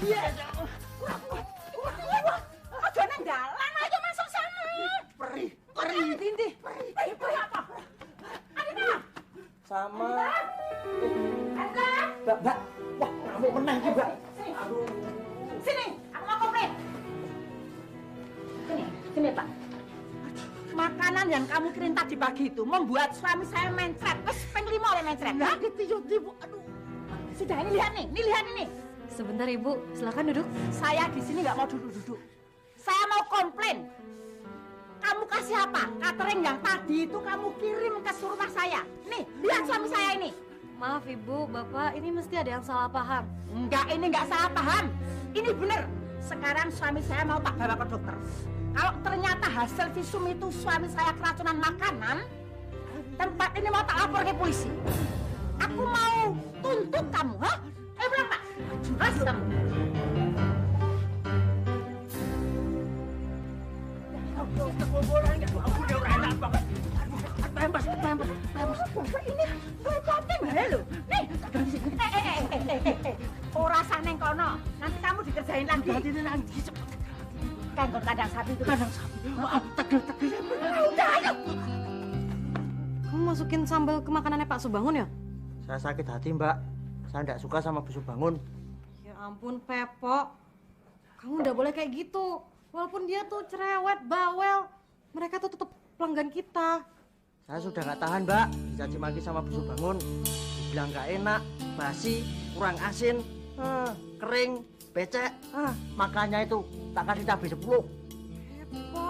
Iya, kurang kuat. Aja nang dalan, ayo masuk sana. Perih. Dindi. Perih apa? Adina. Sama. Mbak. Wah, kamu menang sih, Mbak. Aduh. Sini, aku mau komplain. Sini, Pak. Makanan yang kamu kirim tadi pagi itu membuat suami saya mencret. Wes peng 5 oleh mencret. Nah, gitu, Bu. Aduh. Sudah, ini lihat ini. Sebentar Ibu, silakan duduk. Saya di sini nggak mau duduk. Saya mau komplain. Kamu kasih apa? Catering yang tadi itu kamu kirim ke rumah saya. Nih, lihat suami saya ini. Maaf Ibu, Bapak, ini mesti ada yang salah paham. Enggak, ini enggak salah paham. Ini bener. Sekarang suami saya mau tak bawa ke dokter. Kalau ternyata hasil visum itu suami saya keracunan makanan, tempat ini mau tak lapor ke polisi. Aku mau tuntut kamu, ha? Bilang, Pak. Jelas kamu. Ini repotnya mana lu? Nih, ora saneng kono. Nanti kamu dikerjain lagi. Kanggo kandang sapi itu. Maaf, tegel-tegel. Udah, ayo. Kamu masukin sambal ke makanannya Pak Subangun ya? Saya sakit hati, Mbak. Saya tidak suka sama Bu Subangun. Ya ampun, Pepo. Kamu udah boleh kayak gitu. Walaupun dia tuh cerewet, bawel. Mereka tuh tetap pelanggan kita. Saya sudah nggak tahan, Mbak. Dicaci maki sama Bu Subangun. Dibilang nggak enak, basi, kurang asin, kering, becek. Makanya itu tak kasih cabai 10. Pepo.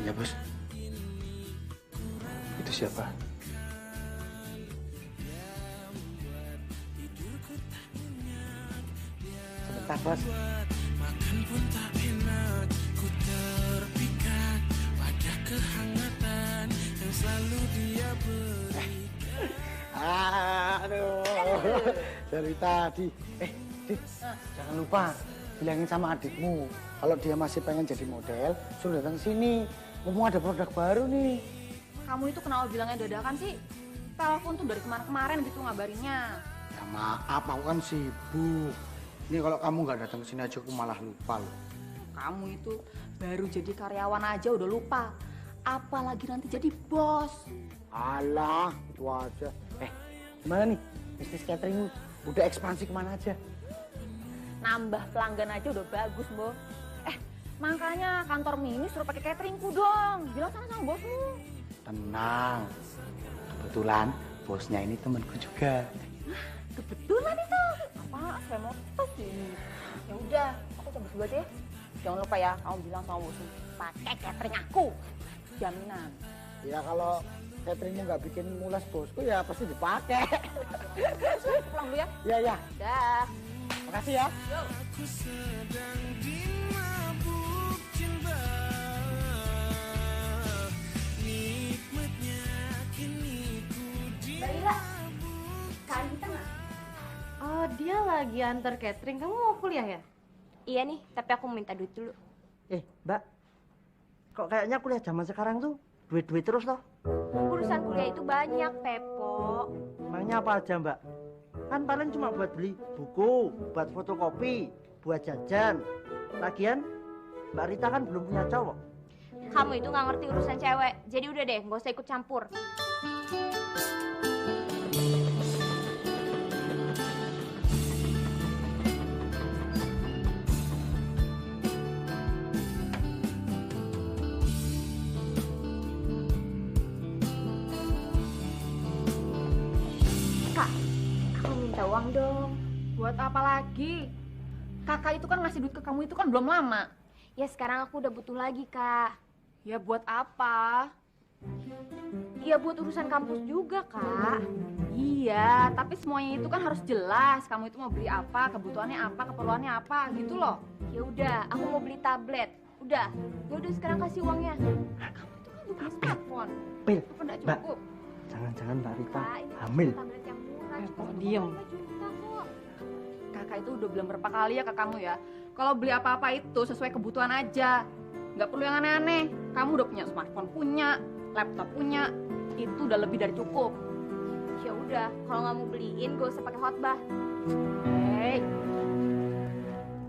Ya bos, itu siapa? Sebentar, Bos. Makan pun tak enak, ku terpikat pada kehangatan yang selalu dia berikan. Aduh, dari tadi. Dit, jangan lupa bilangin sama adikmu kalau dia masih pengen jadi model, suruh datang sini. Mumpung ada produk baru nih. Kamu itu kenapa bilangnya dadakan sih? Telepon tuh dari kemarin-kemarin gitu ngabarinnya. Ya maaf, aku kan sibuk. Ini kalau kamu nggak datang ke sini aja aku malah lupa loh. Kamu itu baru jadi karyawan aja udah lupa. Apalagi nanti jadi bos. Alah, itu aja. Gimana nih? Bisnis catering udah ekspansi kemana aja? Nambah pelanggan aja udah bagus, Bo. Makanya kantor mini suruh pakai cateringku dong. Bilang sama bosmu. Tenang. Kebetulan bosnya ini temanku juga. Kebetulan itu. Apa? Saya mau tos ini. Ya udah, aku coba dulu aja ya. Jangan lupa ya, kamu bilang sama bosmu pakai catering aku. Jaminan. Ya kalau cateringmu nggak bikin mulas bosku ya pasti dipakai. Pulang dulu ya. Iya. Dah. Makasih ya. Aku sedang dimabuk cinta, nikmatnya kini ku dimabuk. Kak Anita nggak? Oh, dia lagi antar catering. Kamu mau kuliah ya? Iya nih, tapi aku minta duit dulu. Mbak. Kok kayaknya kuliah zaman sekarang tuh duit-duit terus loh. Urusan kuliah itu banyak, Pepo. Emangnya apa aja, Mbak? Kan paling cuma buat beli buku, buat fotokopi, buat jajan. Lagian, Mbak Rita kan belum punya cowok. Kamu itu nggak ngerti urusan cewek, jadi udah deh, nggak usah ikut campur. Kak, aku minta uang dong. Buat apa lagi? Kakak itu kan ngasih duit ke kamu itu kan belum lama. Ya sekarang aku udah butuh lagi, Kak. Ya buat apa? Ya buat urusan kampus juga, Kak. Iya, tapi semuanya itu kan harus jelas. Kamu itu mau beli apa, kebutuhannya apa, keperluannya apa, gitu loh. Ya udah, aku mau beli tablet. Udah. Ya udah sekarang kasih uangnya. Kamu itu kan udah punya smartphone. Pil, Apa enggak Mbak. cukup? Jangan-jangan Mbak Rita Kak, ini hamil. tablet yang murah. kok cuma diem? 5 juta kok. Kakak itu udah bilang berapa kali ya ke kamu ya. Kalau beli apa-apa itu sesuai kebutuhan aja. Nggak perlu yang aneh-aneh. Kamu udah punya smartphone punya, laptop punya. Itu udah lebih dari cukup. Ya udah, kalau nggak mau beliin gak usah pakai khotbah. Hei,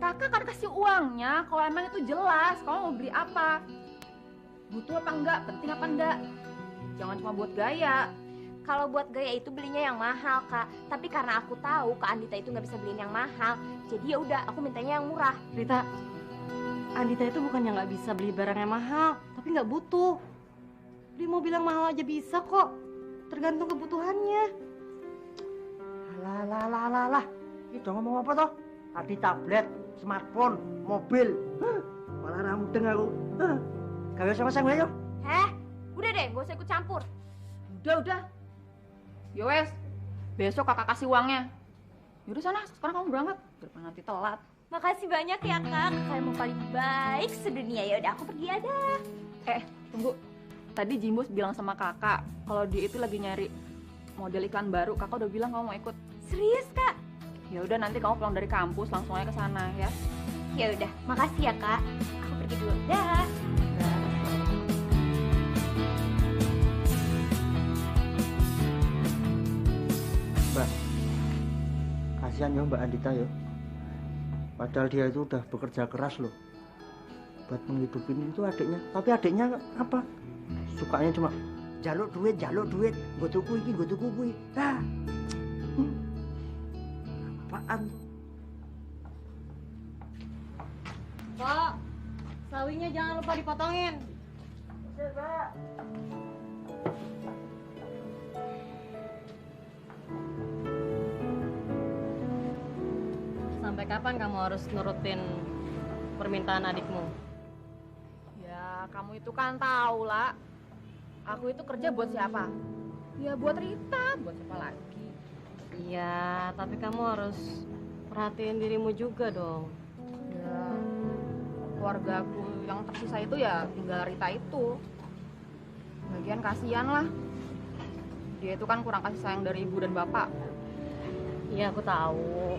kakak kan kasih uangnya. Kalau emang itu jelas, kamu mau beli apa, butuh apa enggak, penting apa enggak. Jangan cuma buat gaya. Kalau buat gaya itu belinya yang mahal, Kak. Tapi karena aku tahu Kak Andita itu nggak bisa beliin yang mahal, jadi ya udah aku mintanya yang murah. Rita, Andita itu bukannya nggak bisa beli barang yang mahal, tapi nggak butuh. Beli mobil yang mahal aja bisa kok, tergantung kebutuhannya. Lah. Ini udah ngomong apa toh? Tadi tablet, smartphone, mobil. Malah ramudeng aku. Gak usah masang ayo. Udah deh, gak usah ikut campur. Udah. Yowes, besok kakak kasih uangnya. Yaudah sana, sekarang kamu berangkat. Daripada nanti telat. Makasih banyak ya Kak, kalian mau paling baik sedunia. Ya udah aku pergi aja. Tunggu. Tadi Jimbos bilang sama kakak kalau dia itu lagi nyari model iklan baru. Kakak udah bilang kamu mau ikut. Serius Kak? Ya udah nanti kamu pulang dari kampus langsung aja ke sana ya. Ya udah, makasih ya Kak. Aku pergi dulu. Dah. Mbak, kasihan ya Mbak Andita ya. Padahal dia itu udah bekerja keras loh buat menghidupin itu adiknya. Tapi adiknya apa? Sukanya cuma jaluk duit, gue tuku iki, gue tuku kuwi. Apaan? Pak, sawinya jangan lupa dipotongin. Sampai kapan kamu harus nurutin permintaan adikmu? Ya kamu itu kan tahu lah. Aku itu kerja buat siapa? Ya buat Rita, buat siapa lagi? Iya, tapi kamu harus perhatiin dirimu juga dong. Ya keluarga aku yang tersisa itu ya tinggal Rita itu. Lagian kasihan lah. Dia itu kan kurang kasih sayang dari ibu dan bapak. Iya, aku tahu.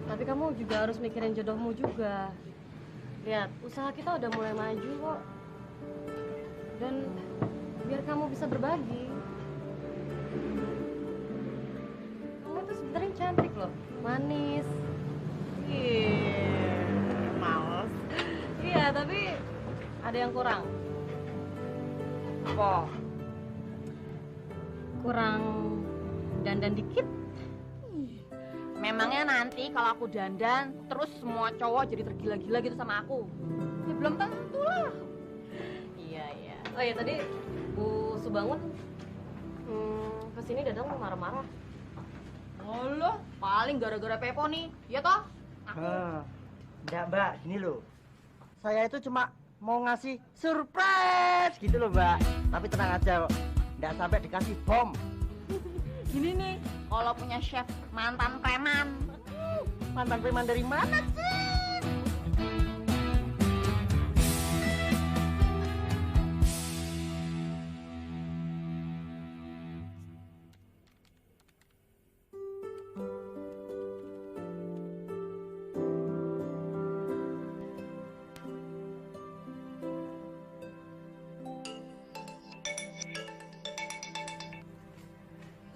Tapi kamu juga harus mikirin jodohmu juga. Lihat, usaha kita udah mulai maju kok. Dan biar kamu bisa berbagi. Kamu tuh sebenarnya cantik loh, manis. Males. Iya, tapi ada yang kurang. Apa? Kurang dandan dikit. Memangnya nanti kalau aku dandan terus semua cowok jadi tergila-gila gitu sama aku? Ya belum tentu lah. Iya. Oh ya, tadi Bu Subangun kesini Dadang marah-marah. Oh loh, paling gara-gara Pepo nih, ya toh? Enggak Mbak, gini loh. Saya itu cuma mau ngasih surprise gitu loh Mbak. Tapi tenang aja kok, enggak sampai dikasih bom. Gini nih, kalau punya chef mantan preman. Mantan preman dari mana sih?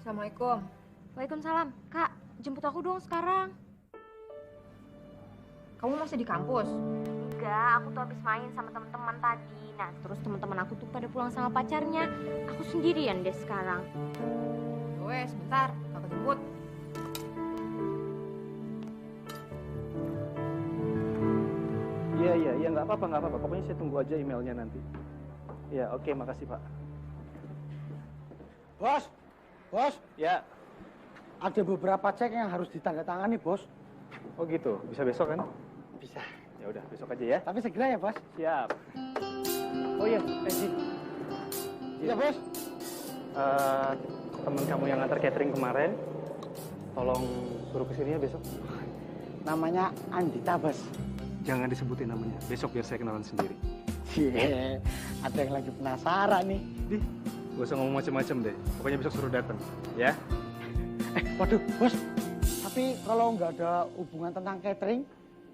Assalamualaikum. Waalaikumsalam. Kak, jemput aku dong sekarang. Kamu masih di kampus? Enggak, aku tuh habis main sama teman-teman tadi. Nah, terus teman-teman aku tuh pada pulang sama pacarnya. Aku sendirian deh sekarang. Wes, sebentar, aku jemput. Iya, nggak apa-apa. Pokoknya saya tunggu aja emailnya nanti. Iya, oke, makasih Pak. Bos, Ya, ada beberapa cek yang harus ditandatangani, Bos. oh gitu. Bisa besok kan? Bisa. Ya udah, besok aja ya. Tapi segera ya, Bos. Siap. Oh iya, Ji. Iya, Bos. Teman kamu yang antar catering kemarin, tolong suruh kesini ya besok. Namanya Andita, Bos. Jangan disebutin namanya, besok biar saya kenalan sendiri. Iya, ada yang lagi penasaran nih. Di, gak usah ngomong macem-macem deh. Pokoknya besok suruh datang, ya. Waduh, Bos. Tapi kalau nggak ada hubungan tentang catering,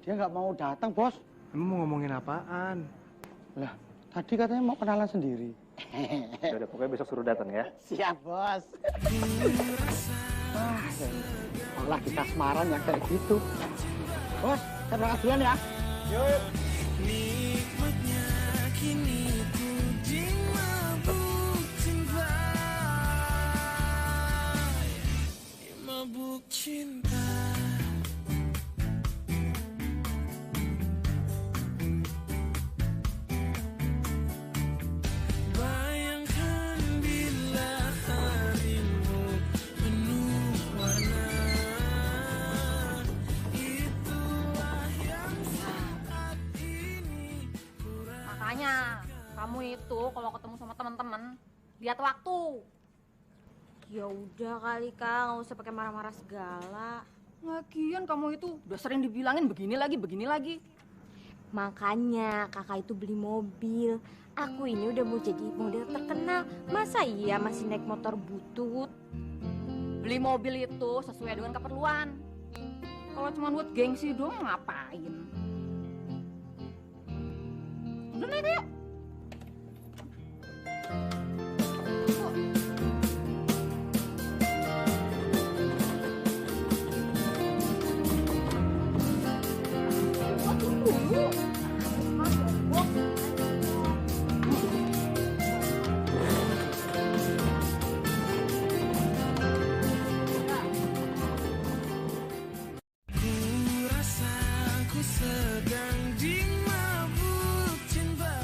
dia nggak mau datang, Bos. Emang mau ngomongin apaan? Lah, tadi katanya mau kenalan sendiri. Ya udah, pokoknya besok suruh datang ya. Siap, Bos. Wah, malah di kasmaran yang kayak gitu. Bos, saya berangkat duluan ya. Yuk. Nikmatnya kini ku di mabuk cinta. Di mabuk cinta. Bayangkan bila harimu penuh warna. Itulah yang saat ini Makanya kamu itu kalau ketemu sama teman-teman lihat waktu. Ya udah kali Kak, nggak usah pakai marah-marah segala. Lagian kamu itu udah sering dibilangin begini lagi, begini lagi. Makanya kakak itu beli mobil. Aku ini udah mau jadi model terkenal. Masa iya masih naik motor butut? Beli mobil itu sesuai dengan keperluan. Kalau cuma buat gengsi doang ngapain? Udah naik yuk. ku rasa ku sedang di mabuk cinta.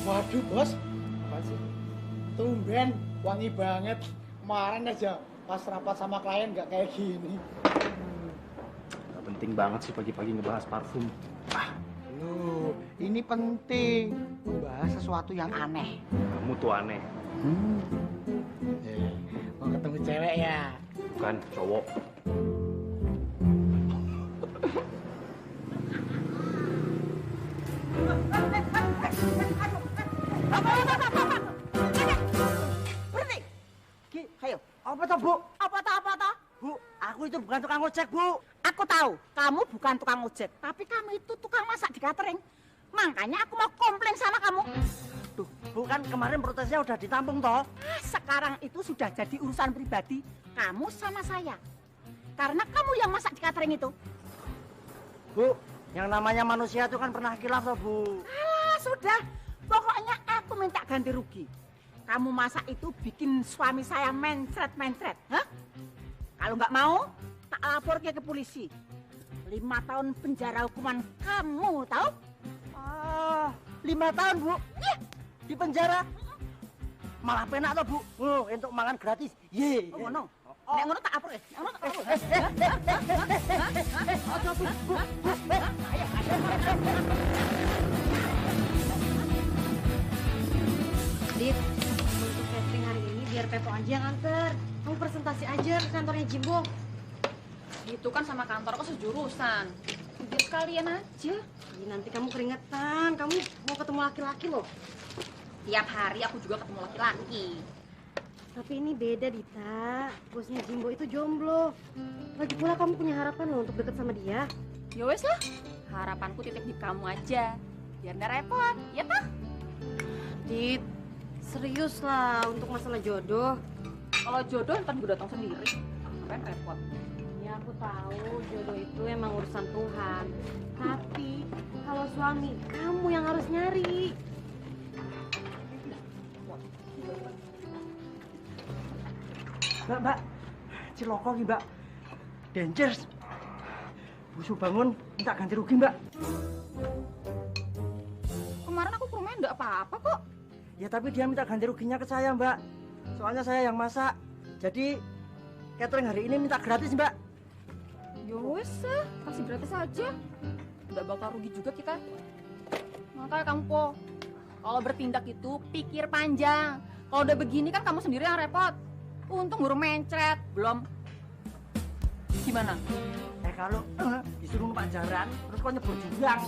Waduh, Bos. Apa sih? Tumben, wangi banget. Kemarin aja pas rapat sama klien nggak kayak gini. Gak penting banget sih pagi-pagi ngebahas parfum. Loh, ini penting. Membahas sesuatu yang aneh. Kamu tuh aneh, Mau ketemu cewek ya? bukan cowok. Berhenti. Ki, ayo. Apa toh, Bu? Apa toh? Bu, aku itu bukan tukang ojek, Bu. Aku tahu, kamu bukan tukang ojek, tapi kamu itu tukang masak di catering. Makanya aku mau komplain sama kamu. Tuh, Bu kan kemarin protesnya udah ditampung toh. Sekarang itu sudah jadi urusan pribadi kamu sama saya. Karena kamu yang masak di catering itu. Bu, yang namanya manusia itu kan pernah khilaf toh, Bu. Ah, sudah. Pokoknya aku minta ganti rugi. Kamu masak itu bikin suami saya mencret-mencret. Hah? Kalau nggak mau, tak lapor ke polisi. 5 tahun penjara hukuman kamu, tahu? Ah, 5 tahun, Bu. Iya. Di penjara. Malah penak toh, Bu. Oh, untuk makan gratis. Ye. Oh, no. Nek ngono tak lapor ya. Nek ngono tak lapor. Dit, untuk catering hari ini biar Pepo aja yang anter. Kamu presentasi aja ke kantornya Jimbo. Gitu kan sama kantor kok sejurusan. Biar sekalian aja. Ih, nanti kamu keringetan. Kamu mau ketemu laki-laki loh. Tiap hari aku juga ketemu laki-laki. Tapi ini beda, Dita. Bosnya Jimbo itu jomblo. Lagi pula kamu punya harapan loh untuk deket sama dia. Ya wes lah, harapanku titip di kamu aja. Biar nggak repot, ya toh? Dit, serius lah untuk masalah jodoh. Kalau jodoh ntar gue datang sendiri. Ngapain repot? Ya aku tahu jodoh itu emang urusan Tuhan. Tapi kalau suami, kamu yang harus nyari. Mbak, ciloko ki, Mbak. Dangers. Busuk bangun, minta ganti rugi, Mbak. Kemarin aku ke rumahnya nggak apa-apa kok. Ya tapi dia minta ganti ruginya ke saya, Mbak. Soalnya saya yang masak. Jadi catering hari ini minta gratis, Mbak. Ya wes, kasih gratis aja. Nggak bakal rugi juga kita. Makanya kamu po, kalau bertindak itu pikir panjang. Kalau udah begini kan kamu sendiri yang repot. Untung baru mencret, belum. Gimana? Kalau disuruh numpak jaran, terus kok nyebur jurang.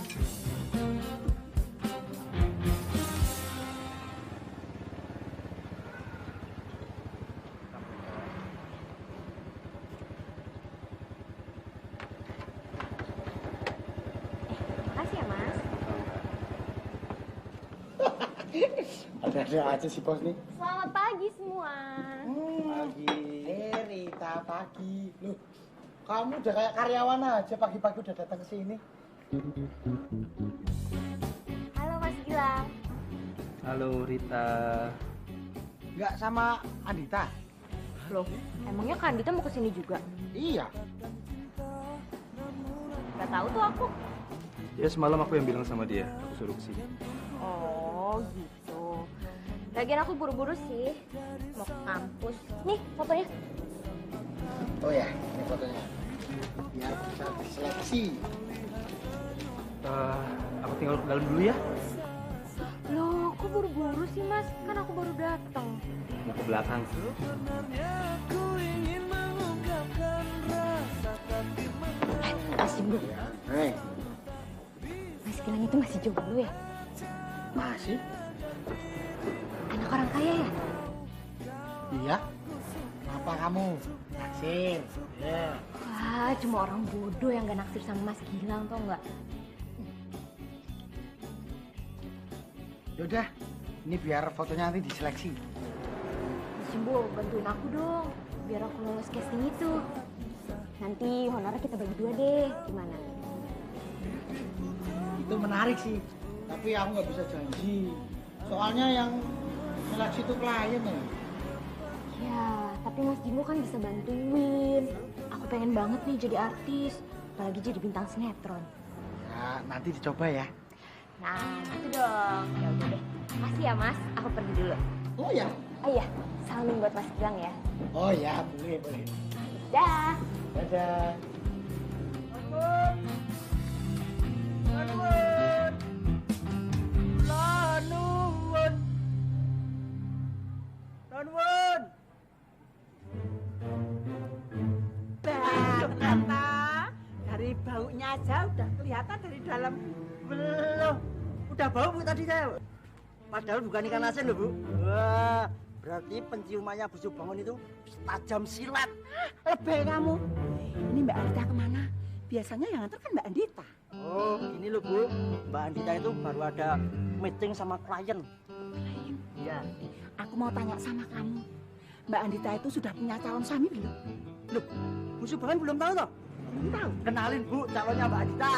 Makasih ya, Mas. Ada-ada aja sih bos nih. Selamat pagi semua. Pagi. Rita, pagi. Loh, kamu udah kayak karyawan aja pagi-pagi udah datang ke sini. Halo Mas Gilang. Halo Rita. Nggak sama Andita? Loh, emangnya Kak Andita mau kesini juga? Iya. Gak tahu tuh aku. Ya semalam aku yang bilang sama dia, aku suruh kesini. Oh gitu. Lagian aku buru-buru sih, mau ke kampus. Nih fotonya. Oh ya, ini fotonya. Biar bisa diseleksi. Aku tinggal ke dalam dulu ya. Loh, kok buru-buru sih Mas? Kan aku baru datang. Mau ke belakang. Aku ingin mengungkapkan rasa tapi Kasih Bu, Hei, Mas Gilang itu masih jomblo ya? masih? Anak orang kaya ya? Iya. Apa kamu? Naksir? Ya. Wah, cuma orang bodoh yang gak naksir sama Mas Gilang, tau nggak? Yaudah, ini biar fotonya nanti diseleksi. Mas Jumbo, bantuin aku dong, biar aku lolos casting itu. Nanti honornya kita bagi 2 deh, gimana? Itu menarik sih, tapi aku nggak bisa janji. Soalnya yang seleksi itu klien ya. Ya, tapi Mas Jumbo kan bisa bantuin. Aku pengen banget nih jadi artis, apalagi jadi bintang sinetron. Ya, nanti dicoba ya. Nah, gitu dong. Ya udah deh. Makasih ya Mas, aku pergi dulu. Oh ya? Oh iya, salamin buat Mas Gilang ya. Oh ya, boleh, boleh. Dah. Dadah. Nuwun. Ternyata dari baunya aja udah kelihatan dari dalam. Belum. Udah bau Bu tadi saya. Padahal bukan ikan asin loh Bu. Wah, berarti penciumannya busuk bangun itu tajam silat. Lebih kamu. Ini Mbak Andita kemana? Biasanya yang nganter kan Mbak Andita. Oh, ini loh Bu. Mbak Andita itu baru ada meeting sama klien. Iya. Aku mau tanya sama kamu. Mbak Andita itu sudah punya calon suami belum? Loh, busuk bangun belum tahu toh? Belum tahu. Kenalin Bu, calonnya Mbak Andita.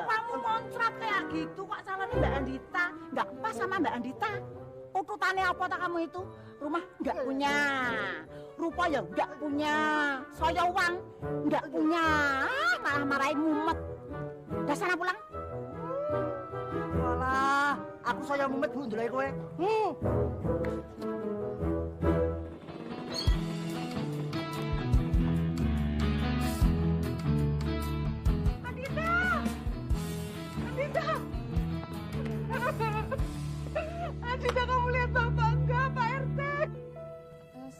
Kamu kontrak kayak gitu kok calonnya Mbak Andita. Nggak pas sama Mbak Andita. Ututannya apa tak kamu itu? Rumah nggak punya. Rupa ya nggak punya. Soya uang nggak punya. Malah marahin mumet. Udah sana pulang. Walah, aku saya mumet Bu, ndelok kowe. Andita! Andita! Andita, kamu lihat Bapak enggak, Pak RT?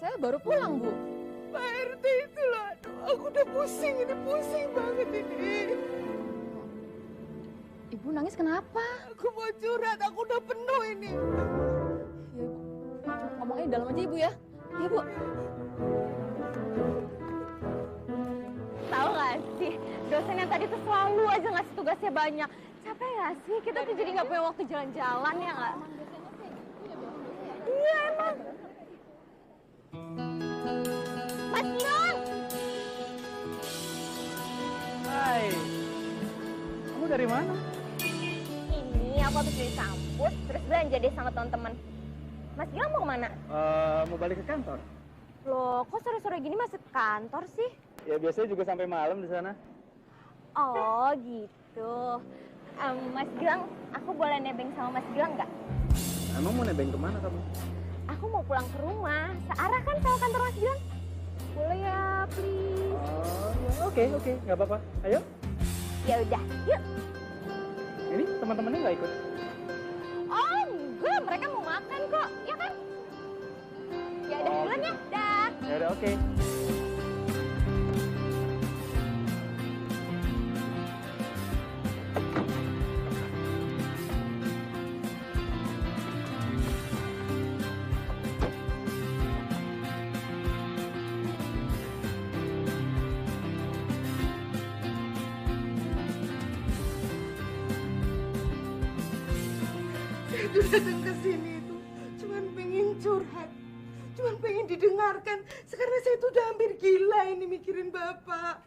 Saya baru pulang, Bu. Pak RT itu loh, aduh, aku udah pusing, ini pusing banget ini. Ibu nangis kenapa? Aku mau curhat, aku udah penuh ini. Ya, Ibu. Ngomongnya di dalam aja, Ibu ya. Iya, Bu. Tahu gak sih, dosen yang tadi tuh selalu aja ngasih tugasnya banyak. Capek gak sih? Kita tuh jadi gak punya waktu jalan-jalan ya gak? Iya emang. Mas Gilang! Hai. Kamu dari mana? Ini aku habis dari kampus, terus belanja deh sama teman-teman. Mas Gilang mau kemana? Mau balik ke kantor. Loh, kok sore-sore gini masuk kantor sih? Ya biasanya juga sampai malam di sana. Oh, gitu. Mas Gilang, aku boleh nebeng sama Mas Gilang nggak? Emang mau nebeng kemana kamu? Aku mau pulang ke rumah. Searah kan sama kantor Mas Gilang? Boleh ya, please? Oh, ya, oke, nggak apa-apa. Ayo. Ya udah, yuk. Ini teman-temannya nggak ikut? Oh, enggak, mereka mau makan kok, ya kan? Ya udah, duluan ya. Dah. Ya udah, oke. Itu datang ke sini itu cuman pengen curhat, cuman pengen didengarkan. Sekarang saya tuh udah hampir gila ini mikirin bapak.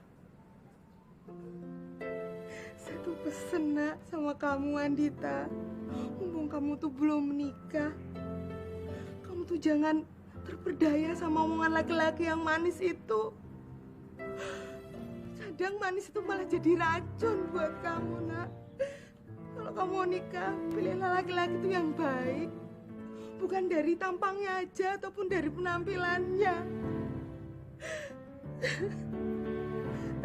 Saya tuh pesen nak sama kamu Andita, mumpung kamu tuh belum menikah, kamu tuh jangan terperdaya sama omongan laki-laki yang manis itu. Kadang manis itu malah jadi racun buat kamu nak. Kalau kamu mau nikah, pilihlah laki-laki itu yang baik. Bukan dari tampangnya aja ataupun dari penampilannya.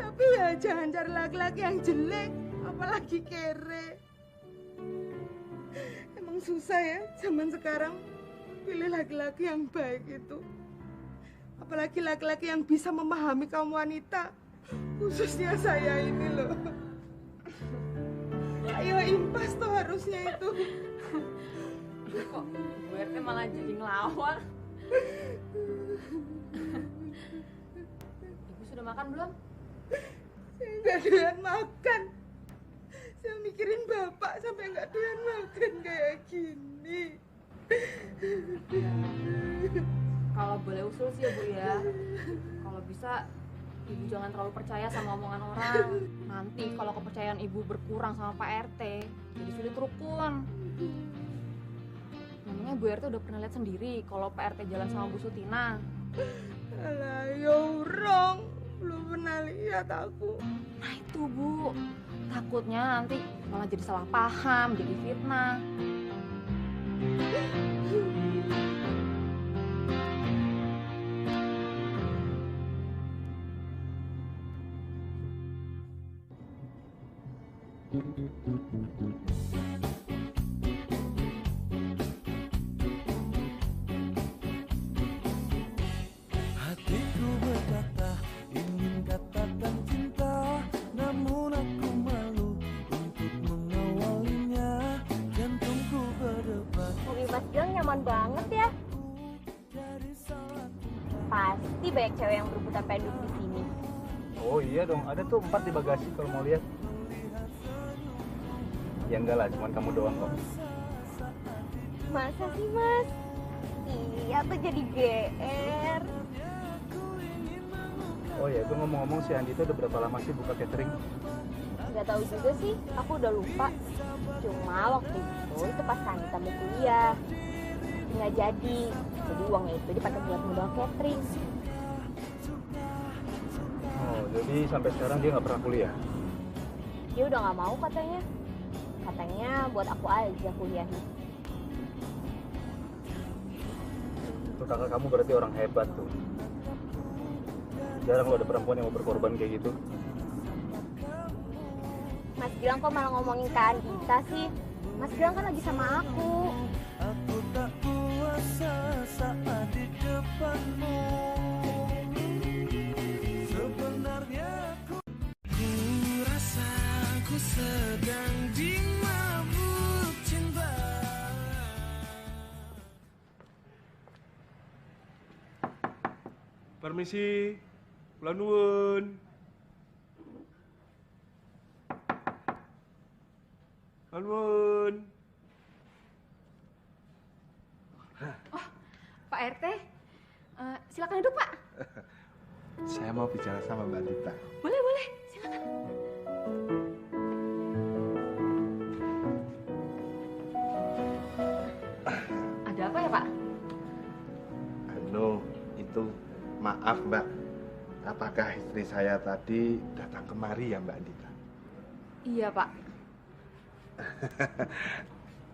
Tapi ya jangan cari laki-laki yang jelek, apalagi kere. Emang susah ya zaman sekarang pilih laki-laki yang baik itu. Apalagi laki-laki yang bisa memahami kaum wanita, khususnya saya ini loh. Ayo impas tuh harusnya itu. Kok Bu RT malah jadi ngelawak? Ibu sudah makan belum? Saya nggak doyan makan. Saya mikirin bapak sampai nggak doyan makan kayak gini. Kalau boleh usul sih ya Bu ya, kalau bisa Ibu jangan terlalu percaya sama omongan orang. Nanti kalau kepercayaan Ibu berkurang sama Pak RT, jadi sulit rukun. Namanya Bu RT udah pernah lihat sendiri kalau Pak RT jalan sama Bu Sutina. Alah, ya orang belum pernah lihat aku. Nah itu Bu, takutnya nanti malah jadi salah paham, jadi fitnah. Hatiku berkata ingin katakan cinta, namun aku malu untuk mengawalinya. Jantungku berdebar Mobil Mas Gilang nyaman banget ya. dari salah. Pasti banyak cewek yang berebutan pengen duduk di sini. Oh iya dong, ada tuh 4 di bagasi kalau mau lihat. Ya enggak lah, cuman kamu doang kok. Masa sih Mas? Iya tuh jadi GR. Oh ya, itu ngomong-ngomong si Andi itu udah berapa lama sih buka catering? Nggak tahu juga sih, aku udah lupa. Cuma waktu itu pas Kanita mau kuliah, nggak jadi. Jadi uangnya itu dipakai buat modal catering. Oh, jadi sampai sekarang dia nggak pernah kuliah? Dia udah nggak mau katanya. Katanya buat aku aja kuliahnya. Tuh kakak kamu berarti orang hebat tuh. Jarang lo ada perempuan yang mau berkorban kayak gitu. Mas Gilang kok malah ngomongin ke Andita sih? Mas Gilang kan lagi sama aku. Aku tak kuasa saat di depanmu. Sebenarnya ku rasa ku sedang dimabuk cinta. Permisi, kula nuwun. Kula nuwun. Pak RT, silakan duduk Pak. Saya mau bicara sama Mbak Dita. Boleh, boleh, silakan. Ada apa ya Pak? Anu, itu apakah istri saya tadi datang kemari ya Mbak Andita? Iya, Pak.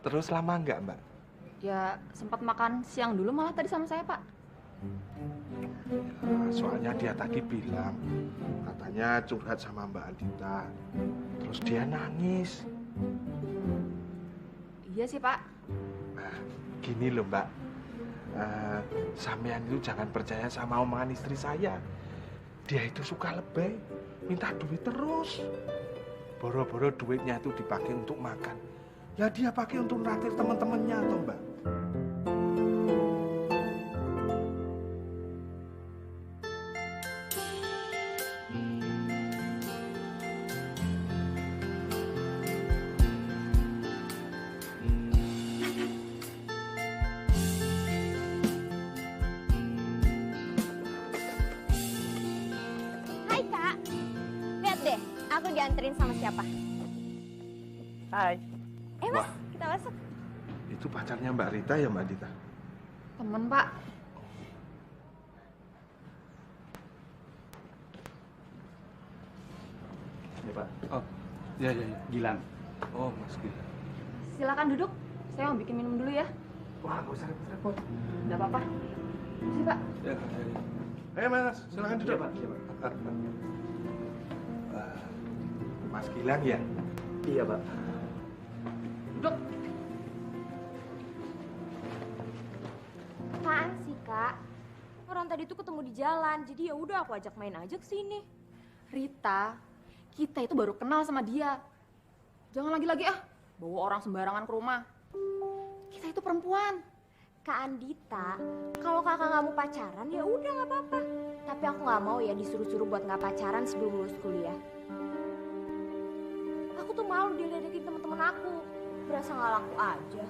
Terus lama nggak Mbak? Ya, sempat makan siang dulu malah tadi sama saya, Pak. Soalnya dia tadi bilang, katanya curhat sama Mbak Andita. Terus dia nangis. Iya sih, Pak. Nah, gini loh Mbak. Sampean itu jangan percaya sama omongan istri saya. Dia itu suka lebay, minta duit terus. Boro-boro duitnya itu dipakai untuk makan. Ya dia pakai untuk naktir teman-temannya toh Mbak. Hai Kak, lihat deh, aku dianterin sama siapa? Hai. Mas, Wah. kita masuk. Itu pacarnya Mbak Rita ya Mbak Andita? Temen, Pak. Ya Pak. Oh, ya ya ya. Gilang. Oh Mas Gilang. Silakan duduk. Saya mau bikin minum dulu ya. Wah nggak usah repot-repot. Nggak apa-apa. Sini, Pak. Ya, ya. Ayo Mas, silakan duduk. Iya Pak. Iya Pak. Wah, Mas Gilang ya? Iya Pak. Duduk. Apaan sih Kak? Orang tadi tuh ketemu di jalan, jadi ya udah aku ajak main aja ke sini. Rita, kita itu baru kenal sama dia. Jangan lagi-lagi bawa orang sembarangan ke rumah. Kita itu perempuan. Kak Andita, kalau kakak nggak mau pacaran ya udah nggak apa-apa. Tapi aku nggak mau ya disuruh-suruh buat nggak pacaran sebelum lulus kuliah. Aku tuh malu diledekin teman-teman aku. Berasa nggak laku aja.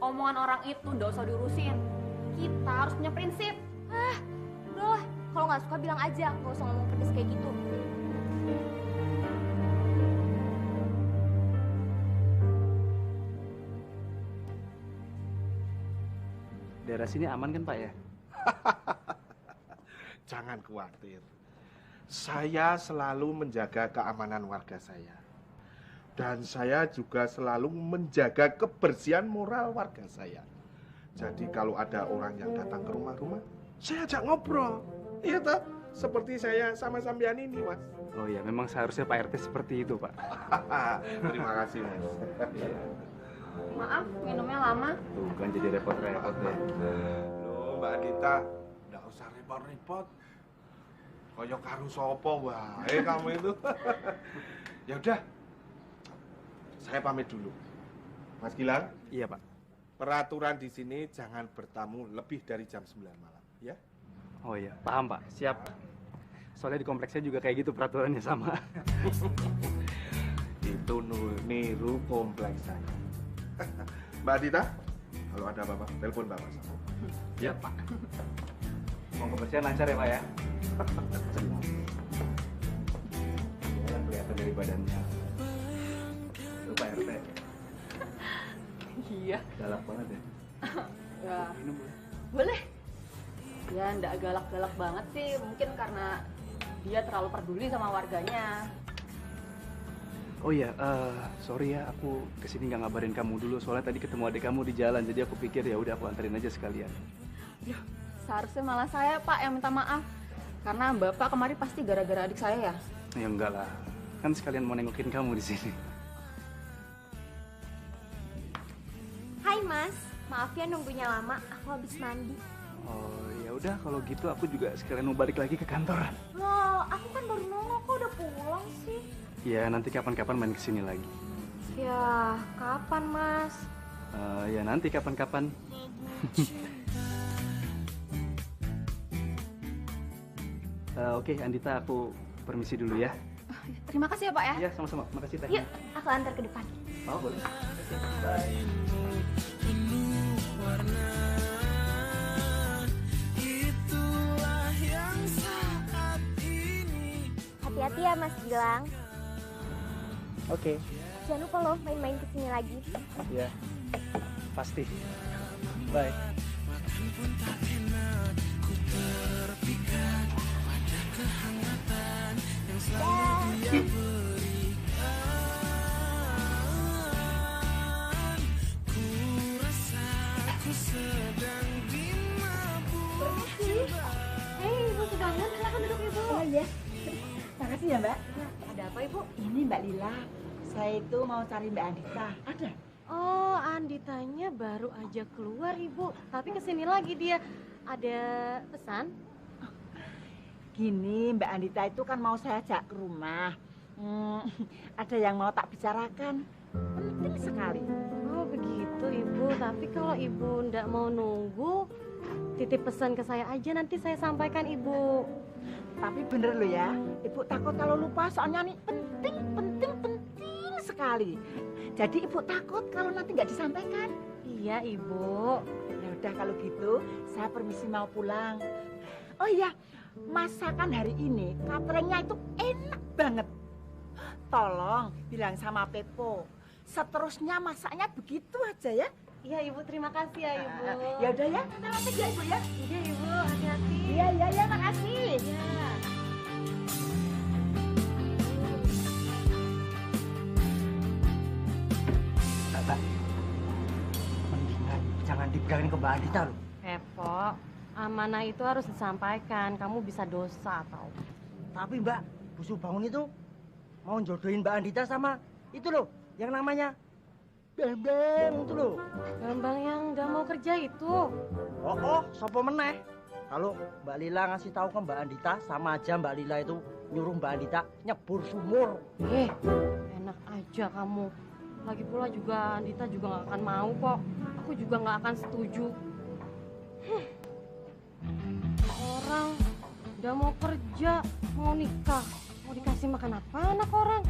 Omongan orang itu nggak usah diurusin. Kita harus punya prinsip. Udahlah, kalau nggak suka bilang aja, nggak usah ngomong pedes kayak gitu. Daerah sini aman kan Pak ya? Jangan khawatir. Saya selalu menjaga keamanan warga saya. Dan saya juga selalu menjaga kebersihan moral warga saya. Jadi kalau ada orang yang datang ke rumah-rumah, saya ajak ngobrol. Iya toh? Seperti saya sama sampean ini, Mas. Oh iya, memang seharusnya Pak RT seperti itu Pak. Terima kasih, Mas. Maaf, minumnya lama. Tuh, bukan jadi repot-repot deh. Loh, Mbak Adita, nggak usah repot-repot. Koyok karo sopo wae kamu itu. Ya udah. Saya pamit dulu. Mas Gilang? Iya, Pak. Peraturan di sini jangan bertamu lebih dari jam 9 malam, ya? Oh iya, paham Pak. Siap. Soalnya di kompleks saya juga kayak gitu peraturannya sama. Itu niru kompleks saya. Mbak Adita, kalau ada apa-apa, telepon Bapak saya. Iya, Pak. Mau kebersihan lancar ya, Pak ya? Ya, kelihatan dari badannya. Itu Pak RT. Iya. Galak banget ya. Ya, Minum boleh? boleh. Ya, nggak galak-galak banget sih. Mungkin karena dia terlalu peduli sama warganya. Oh iya, sorry ya, aku kesini nggak ngabarin kamu dulu. Soalnya tadi ketemu adik kamu di jalan, jadi aku pikir ya udah aku anterin aja sekalian. Ya, seharusnya malah saya Pak yang minta maaf. Karena Bapak kemarin pasti gara-gara adik saya ya. Ya enggak lah, kan sekalian mau nengokin kamu di sini. Hai Mas, maaf ya nunggunya lama, aku habis mandi. Oh ya udah, kalau gitu aku juga sekalian mau balik lagi ke kantoran. Loh, aku kan baru nongol, kok udah pulang sih? Ya nanti kapan-kapan main kesini lagi. Ya, kapan Mas? Ya nanti kapan-kapan. Oke, Andita, aku permisi dulu ya. Terima kasih ya Pak ya. Iya, sama-sama. Makasih teh. Yuk, aku antar ke depan. Oh, boleh. Hati-hati ya Mas Gilang. Oke. Jangan lupa loh main-main kesini lagi. Ya, pasti. Bye. Makan pun tak enak, ku terpikat pada berikan. Ku rasa ku sedang dimabuk cinta. Hei, Ibu Subangun, silakan duduk Ibu. Oh iya. Makasih ya, Mbak. Ada apa Ibu? Ini Mbak Lila. Saya itu mau cari Mbak Andita. Ada? Oh, Anditanya baru aja keluar Ibu. Tapi kesini lagi dia. Ada pesan? Gini, Mbak Andita itu kan mau saya ajak ke rumah. Ada yang mau tak bicarakan. Penting sekali. Oh begitu Ibu. Tapi kalau Ibu ndak mau nunggu, titip pesan ke saya aja, nanti saya sampaikan Ibu. Tapi bener loh ya, Ibu takut kalau lupa soalnya nih penting sekali. Jadi Ibu takut kalau nanti nggak disampaikan. Iya Ibu. Ya udah kalau gitu, saya permisi mau pulang. Oh iya, masakan hari ini cateringnya itu enak banget. Tolong bilang sama Pepo, seterusnya masaknya begitu aja ya. Iya Ibu, terima kasih ya Ibu. Ya udah ya, nanti ya Ibu ya. Iya Ibu, hati-hati. Iya, makasih. Iya. Mbak, mendingan jangan dibilangin ke Mbak Andita loh. Pepo, amanah itu harus disampaikan. Kamu bisa dosa atau. Tapi Mbak, Bu Subangun itu mau jodohin Mbak Andita sama itu loh, yang namanya Bambang itu loh. Bambang yang nggak mau kerja itu. Oh, sopo meneh. Kalau Mbak Lila ngasih tahu ke Mbak Andita, sama aja Mbak Lila itu nyuruh Mbak Andita nyebur sumur. Enak aja kamu. Lagi pula juga Andita juga nggak akan mau kok. Aku juga nggak akan setuju. Orang udah mau kerja, mau nikah, mau dikasih makan apa anak orang?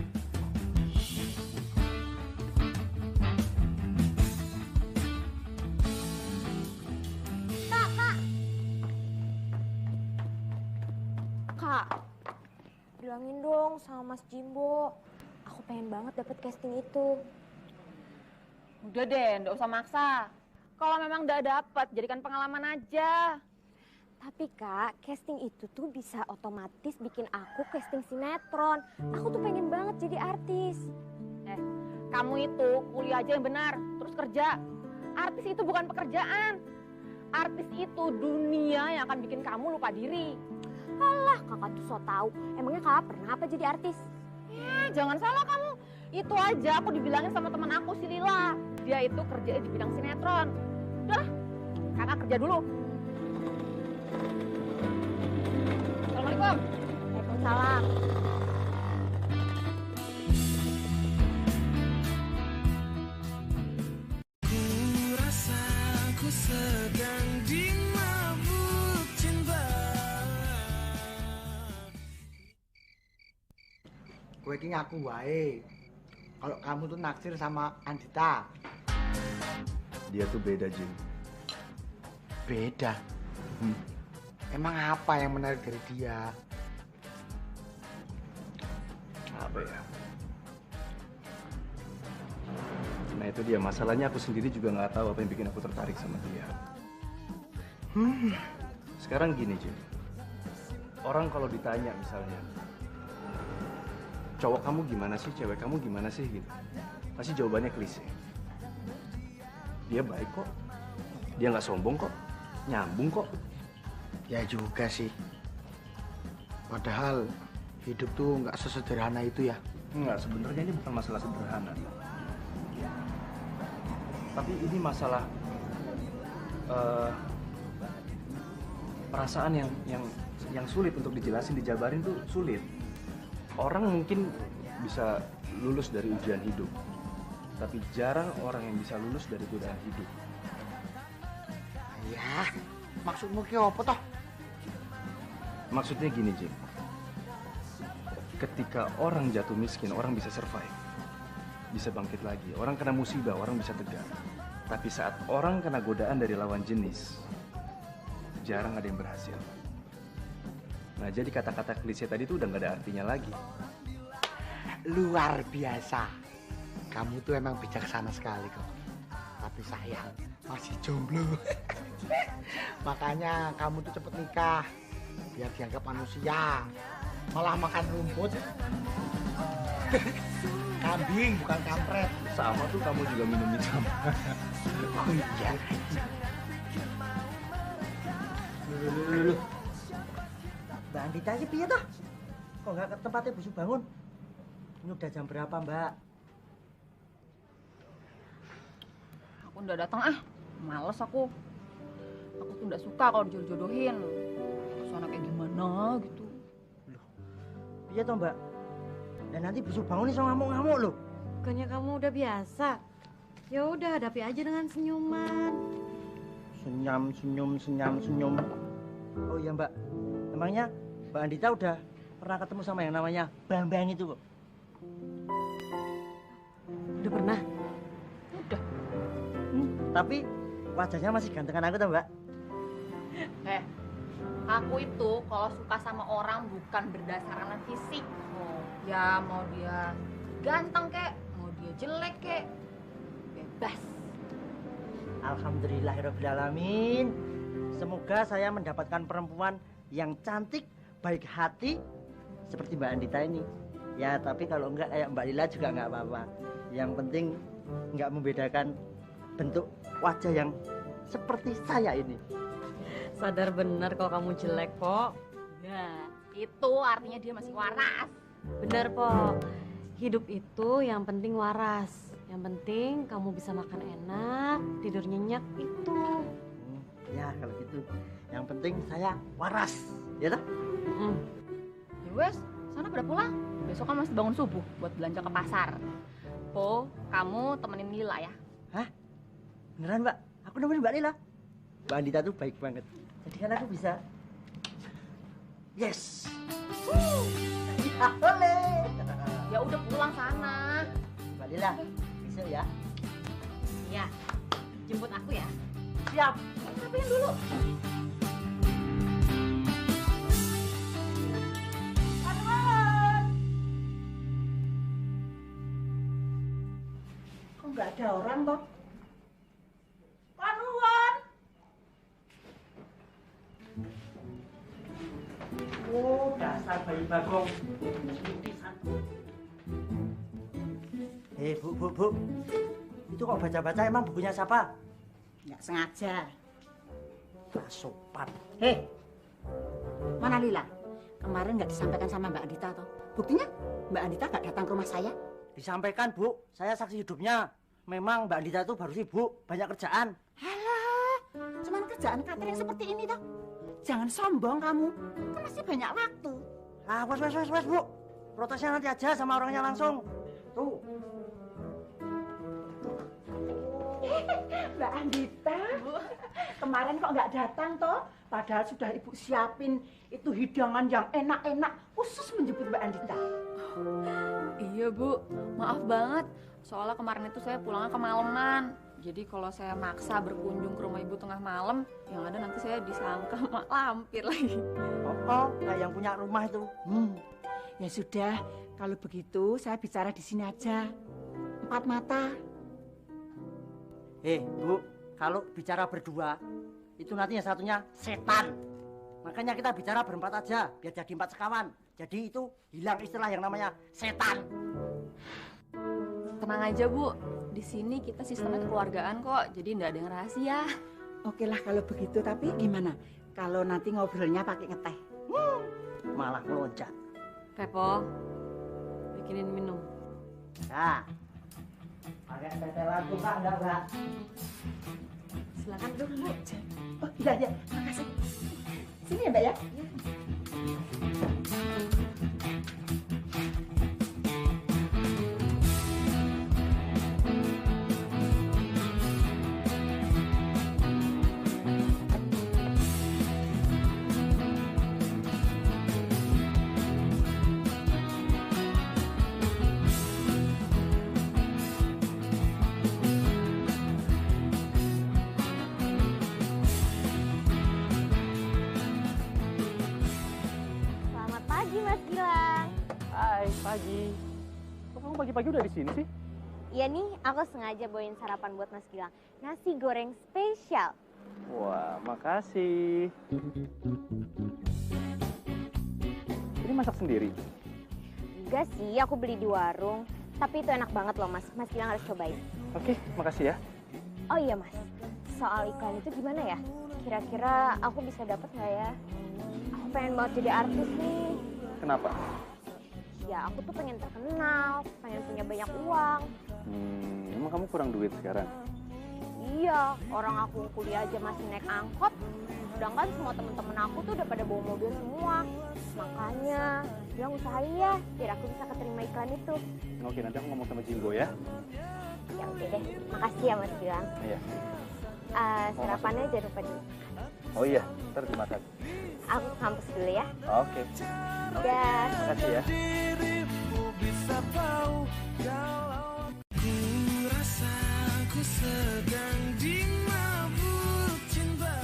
Kak, bilangin dong sama Mas Jimbo. Aku pengen banget dapet casting itu. Udah deh, nggak usah maksa. Kalau memang nggak dapat, jadikan pengalaman aja. Tapi Kak, casting itu tuh bisa otomatis bikin aku casting sinetron. Aku tuh pengen banget jadi artis. Kamu itu kuliah aja yang benar, terus kerja. Artis itu bukan pekerjaan. Artis itu dunia yang akan bikin kamu lupa diri. Alah, kakak tuh so tau. Emangnya kakak pernah apa jadi artis? Jangan salah kamu. Itu aja aku dibilangin sama teman aku si Lila. Dia itu kerja di bidang sinetron. Udah, kakak kerja dulu. Assalamualaikum. Waalaikumsalam. Ku rasa ku sedang dimabuk cinta. Gue ini ngaku wae. Kalau kamu tuh naksir sama Andita. Dia tuh beda, Jim. Beda. Emang apa yang menarik dari dia? Apa ya? Nah itu dia, masalahnya aku sendiri juga nggak tahu apa yang bikin aku tertarik sama dia. Sekarang gini, Jim. Orang kalau ditanya misalnya, cowok kamu gimana sih, cewek kamu gimana sih gitu, pasti jawabannya klise. Dia baik kok, dia nggak sombong kok, nyambung kok. Ya juga sih. Padahal hidup tuh nggak sesederhana itu ya. Enggak, sebenarnya ini bukan masalah sederhana. Tapi ini masalah perasaan yang sulit untuk dijelasin, dijabarin tuh sulit. Orang mungkin bisa lulus dari ujian hidup, tapi jarang orang yang bisa lulus dari godaan hidup. Ya, maksudmu ki apa toh? Maksudnya gini, Jim. Ketika orang jatuh miskin, orang bisa survive. Bisa bangkit lagi. Orang kena musibah, orang bisa tegar. Tapi saat orang kena godaan dari lawan jenis, jarang ada yang berhasil. Nah, jadi kata-kata klise tadi tuh udah gak ada artinya lagi. Luar biasa. Kamu tuh emang bijaksana sekali kok. Tapi sayang, masih jomblo. Makanya kamu tuh cepet nikah. Biar dianggap manusia. Malah makan rumput. Kambing, bukan kampret. Sama tuh kamu juga minum sama. Oh iya. Mbak Andita ini piye toh? Kok nggak ke tempatnya busuk bangun? Ini udah jam berapa, Mbak? Aku udah datang males aku. Aku tuh nggak suka kalau dijodoh-jodohin. Soalnya kayak gimana gitu. Piye toh, Mbak? Dan nanti busuk bangun ini so ngamuk-ngamuk loh. Bukannya kamu udah biasa? Ya udah, hadapi aja dengan senyuman. Senyum. Oh iya, Mbak. Emangnya Mbak Andita udah pernah ketemu sama yang namanya Bambang itu kok? Udah pernah? Udah. Tapi wajahnya masih gantengan aku toh, Mbak. Aku itu kalau suka sama orang bukan berdasarkan fisik. Ya mau dia ganteng kek, mau dia jelek kek, bebas. Alhamdulillahirrahmanirrahim. Semoga saya mendapatkan perempuan yang cantik, baik hati, seperti Mbak Andita ini. Ya, tapi kalau enggak kayak Mbak Lila juga enggak apa-apa. Yang penting enggak membedakan bentuk wajah yang seperti saya ini. Sadar benar kalau kamu jelek, Po. Ya, itu artinya dia masih waras. Benar, Po. Hidup itu yang penting waras. Yang penting kamu bisa makan enak, tidur nyenyak itu. Ya, kalau gitu. Yang penting saya waras. Ya toh? Ya wes, sana pada pulang. Besok kan masih bangun subuh buat belanja ke pasar. Po, kamu temenin Lila ya. Hah? Beneran, Mbak? Aku nemenin Mbak Lila. Mbak Andita tuh baik banget. Jadi kan aku bisa. Yes. Ya, boleh. Ya udah pulang sana. Mbak Lila, besok ya. Iya. Jemput aku ya. Siap. Ngapain dulu? Kok nggak ada orang toh? Kanuan. Oh, dasar bayi bagong. Bu. Itu kok baca-baca emang bukunya siapa? Nggak sengaja. Gak sopan. Mana Lila? Kemarin nggak disampaikan sama Mbak Andita toh? Buktinya Mbak Andita nggak datang ke rumah saya. Disampaikan, Bu. Saya saksi hidupnya. Memang Mbak Andita itu baru sibuk, banyak kerjaan. Halah, cuman kerjaan catering seperti ini toh. Jangan sombong kamu. Kan masih banyak waktu. Ah, wes, Bu. Protesnya nanti aja sama orangnya langsung. Tuh. Mbak Andita, kemarin kok nggak datang toh? Padahal sudah Ibu siapin itu hidangan yang enak-enak khusus menjemput Mbak Andita. Iya Bu, maaf banget. Soalnya kemarin itu saya pulangnya kemalaman. Jadi kalau saya maksa berkunjung ke rumah Ibu tengah malam, yang ada nanti saya disangka mak lampir lagi. Oh, kayak yang punya rumah itu. Ya sudah, kalau begitu saya bicara di sini aja. 4 mata. Bu, kalau bicara berdua, itu nanti yang satunya setan. Makanya kita bicara berempat aja, biar jadi 4 sekawan. Jadi itu hilang istilah yang namanya setan. Tenang aja Bu, di sini kita sistemnya kekeluargaan kok, jadi nggak ada yang rahasia. Oke lah kalau begitu, tapi gimana? Kalau nanti ngobrolnya pakai ngeteh. Malah meloncat. Pepo, bikinin minum. Nah, pakai tetelan tuh Kak, enggak, Mbak? Silakan duduk, Bu. Oh iya, makasih. Sini ya Mbak ya. Selamat pagi Mas Gilang. Hai, pagi. Kok kamu pagi-pagi udah di sini sih? Iya nih, aku sengaja bawain sarapan buat Mas Gilang. Nasi goreng spesial. Wah, makasih. Ini masak sendiri? Enggak sih, aku beli di warung. Tapi itu enak banget loh Mas. Mas bilang harus cobain. Oke, makasih ya. Oh iya Mas, soal iklan itu gimana ya? Kira-kira aku bisa dapat nggak ya? Aku pengen banget jadi artis nih. Kenapa? Ya aku tuh pengen terkenal, pengen punya banyak uang. Emang kamu kurang duit sekarang? Iya, orang aku kuliah aja masih naik angkot. Sedangkan semua temen-temen aku tuh udah pada bawa mobil semua. Makanya, bilang usahain ya, biar aku bisa keterima iklan itu. Oke, nanti aku ngomong sama Jinggo ya. Ya udah deh, makasih ya Mas Gilang. Iya. Sarapannya jangan lupa dulu. Oh iya, ntar dimakan. Aku ke kampus dulu ya. Oke. Dah. Makasih ya. Dirimu bisa tahu kalau ku rasa ku sedang dimabuk cinta.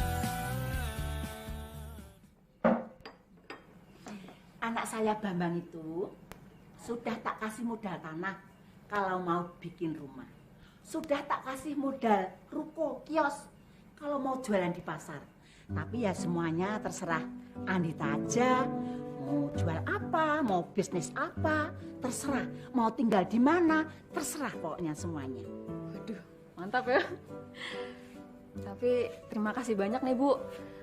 Anak saya Bambang itu sudah tak kasih modal tanah kalau mau bikin rumah. Sudah tak kasih modal ruko, kios kalau mau jualan di pasar. Tapi ya semuanya terserah Andita aja. Mau jual apa, mau bisnis apa, terserah. Mau tinggal di mana, terserah pokoknya semuanya. Waduh, mantap ya. Tapi terima kasih banyak nih Bu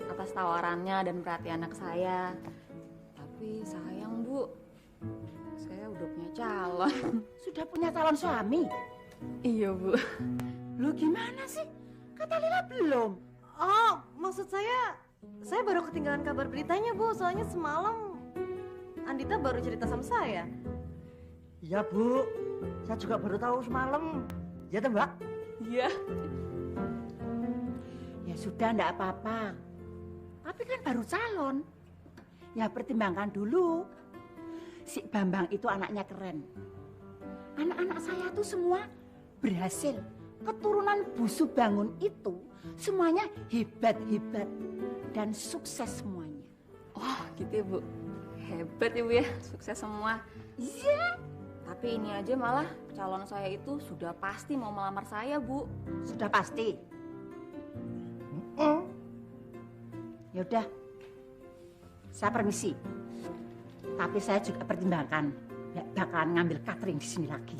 atas tawarannya dan perhatian anak saya. Tapi sayang Bu, saya udah punya calon. Sudah punya calon suami? Iya Bu. Lu gimana sih? Kata Lila belum. Oh, maksud saya baru ketinggalan kabar beritanya, Bu. Soalnya semalam Andita baru cerita sama saya. Iya Bu, saya juga baru tahu semalam. Ya toh Mbak? Iya. Ya sudah, enggak apa-apa. Tapi kan baru calon. Ya pertimbangkan dulu. Si Bambang itu anaknya keren. Anak-anak saya tuh semua berhasil. Keturunan Bu Subangun itu semuanya hebat-hebat dan sukses semuanya. Oh gitu ya Bu. Hebat ya Bu ya, sukses semua. Iya. Tapi ini aja malah calon saya itu sudah pasti mau melamar saya Bu. Sudah pasti. Ya udah, saya permisi. Tapi saya juga pertimbangkan, nggak bakalan ngambil catering di sini lagi.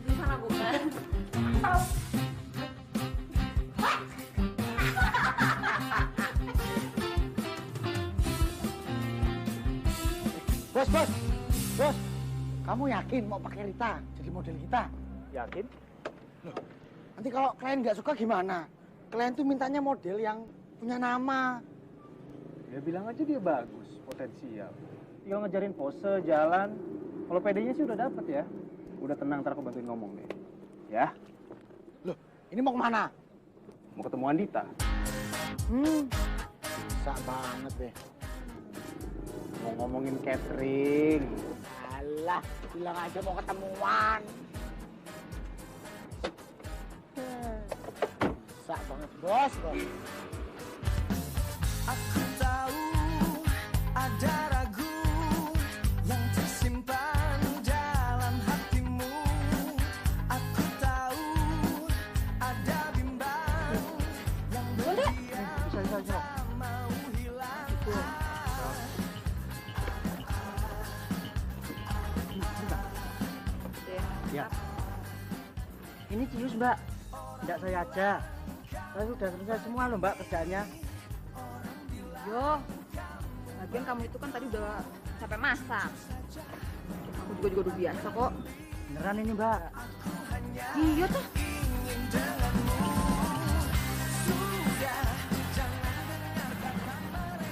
Di sana Bu. Bos, kamu yakin mau pakai Rita jadi model kita? Yakin? Nanti kalau klien nggak suka gimana? Klien tuh mintanya model yang punya nama. Ya bilang aja dia bagus, potensial. Tinggal ngejarin pose, jalan. Kalau PD-nya sih udah dapet ya. Udah tenang, ntar aku bantuin ngomong deh. Ya? Loh, ini mau kemana? Mau ketemu Andita. Bisa banget deh. Mau ngomongin catering. Alah, bilang aja mau ketemuan. Bisa banget, bos. Aku tahu ada ragu yang tersimpan dalam hatimu. Aku tahu ada bimbang yang berdiam tak mau hilang. Ya. Ini Cius Mbak, tidak saya aja. Saya sudah selesai semua loh Mbak kerjaannya. Yo, lagian kamu itu kan tadi udah capek masak. Aku juga udah biasa kok. Beneran ini Mbak. Iya tuh.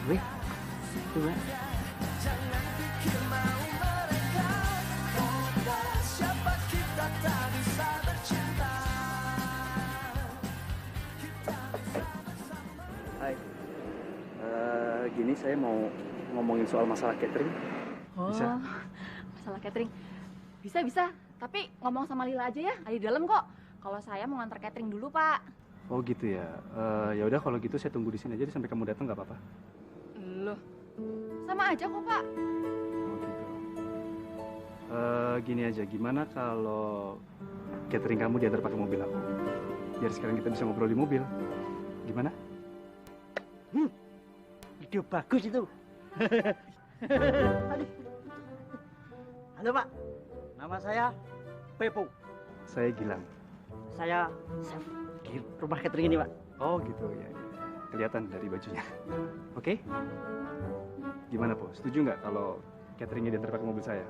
Wih, itu Mbak. Hai. Gini saya mau ngomongin soal masalah catering. Bisa? Masalah catering. Bisa. Tapi ngomong sama Lila aja ya, ada di dalam kok. Kalau saya mau ngantar catering dulu, Pak. Oh gitu ya. Ya udah kalau gitu saya tunggu di sini aja deh sampai kamu datang nggak apa-apa. Loh, sama aja kok, Pak. Oh gitu. Gini aja, gimana kalau catering kamu diantar pakai mobil aku? Biar sekarang kita bisa ngobrol di mobil. Gimana? ide bagus itu. Aduh. Halo Pak, nama saya Pepo. Saya Gilang. Saya chef di rumah catering ini Pak. Oh gitu ya. Kelihatan dari bajunya. Oke. Gimana Po? Setuju nggak kalau cateringnya diantar pakai mobil saya?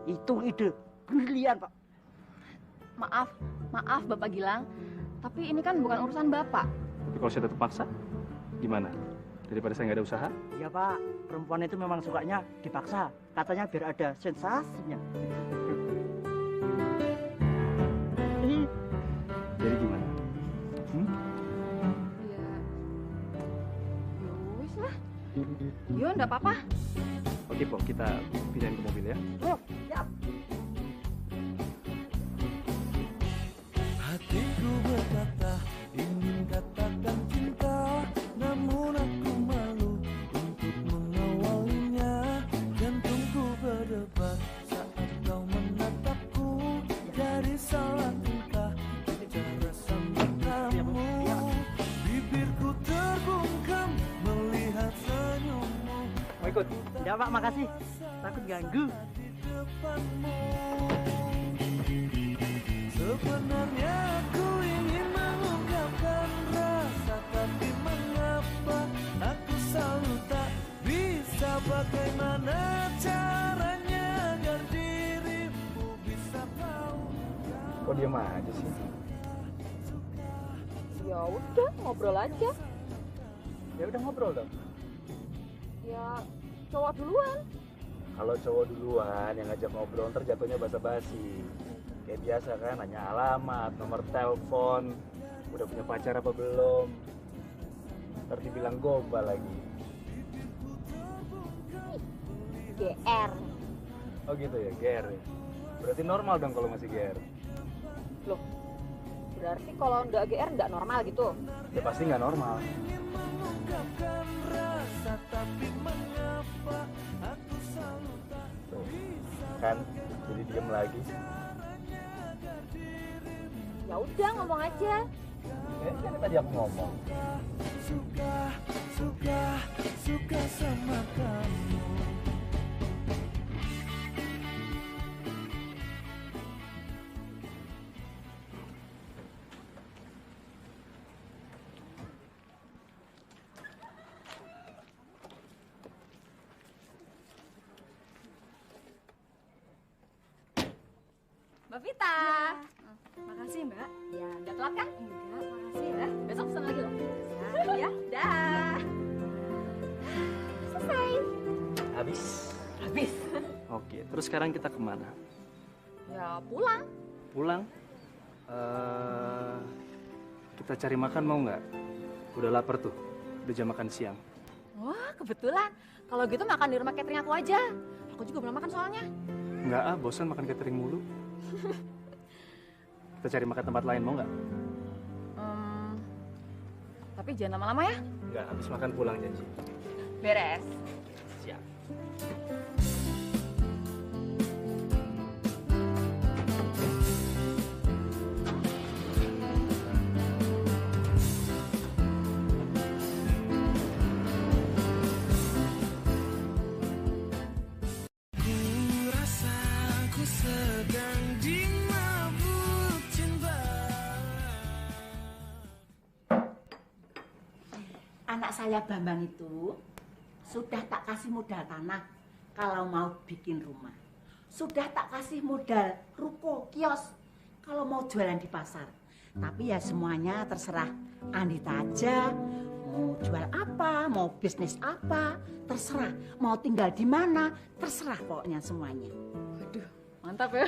Itu ide brilian Pak. Maaf Bapak Gilang, tapi ini kan bukan urusan Bapak. Tapi kalau saya tetap paksa, gimana? Daripada saya nggak ada usaha? Iya Pak, perempuan itu memang sukanya dipaksa. Katanya biar ada sensasinya. Jadi gimana? Ya wis lah. Yo, enggak apa-apa. Oke Po, kita pindahin ke mobil ya. Oh, siap. Hatiku berkata ingin katakan cinta, namun aku malu untuk mengawalnya. Jantungku berdebar saat kau menatapku, dari salah tingkah bicara sambut kamu. Bibirku terbungkam melihat senyummu. Mau ikut? Enggak Pak, makasih. Takut ganggu. Sebenarnya aku ingin mengungkapkan rasa, tapi mengapa aku selalu tak bisa. Bagaimana caranya agar dirimu bisa tahu? Kok diam aja sih? Ya udah, ngobrol aja. Ya udah ngobrol dong. Ya, cowok duluan. Kalau cowok duluan yang ngajak ngobrol, ntar jatuhnya basa-basi. Kayak biasa kan, nanya alamat, nomor telepon, udah punya pacar apa belum. Ntar dibilang gombal lagi. GR. Oh gitu ya, GR ya. Berarti normal dong kalau masih GR. Loh, berarti kalau nggak GR nggak normal gitu? Ya pasti nggak normal. Mengungkapkan rasa, tapi mengapa aku selalu tak Tuh, kan, jadi diem lagi. Ya udah, ngomong aja. Kan tadi aku ngomong. Suka sama kamu. Mbak Vita. Makasih Mbak. Ya, udah telat kan? Enggak, makasih ya. Besok pesan lagi loh. Ya. Dah. Selesai. Habis. Oke, terus sekarang kita kemana? Ya, pulang. Pulang? Kita cari makan mau nggak? Udah lapar tuh, udah jam makan siang. Wah, kebetulan. Kalau gitu makan di rumah catering aku aja. Aku juga belum makan soalnya. Nggak bosan makan catering mulu. Kita cari makan tempat lain mau nggak? Tapi jangan lama-lama ya. Nggak, habis makan pulang janji. Beres. Siap. Ku sedang dimabuk cinta. Anak saya Bambang itu sudah tak kasih modal tanah kalau mau bikin rumah. Sudah tak kasih modal ruko, kios kalau mau jualan di pasar. Tapi ya semuanya terserah Andita aja. Mau jual apa, mau bisnis apa, terserah. Mau tinggal di mana, terserah pokoknya semuanya. Waduh, mantap ya.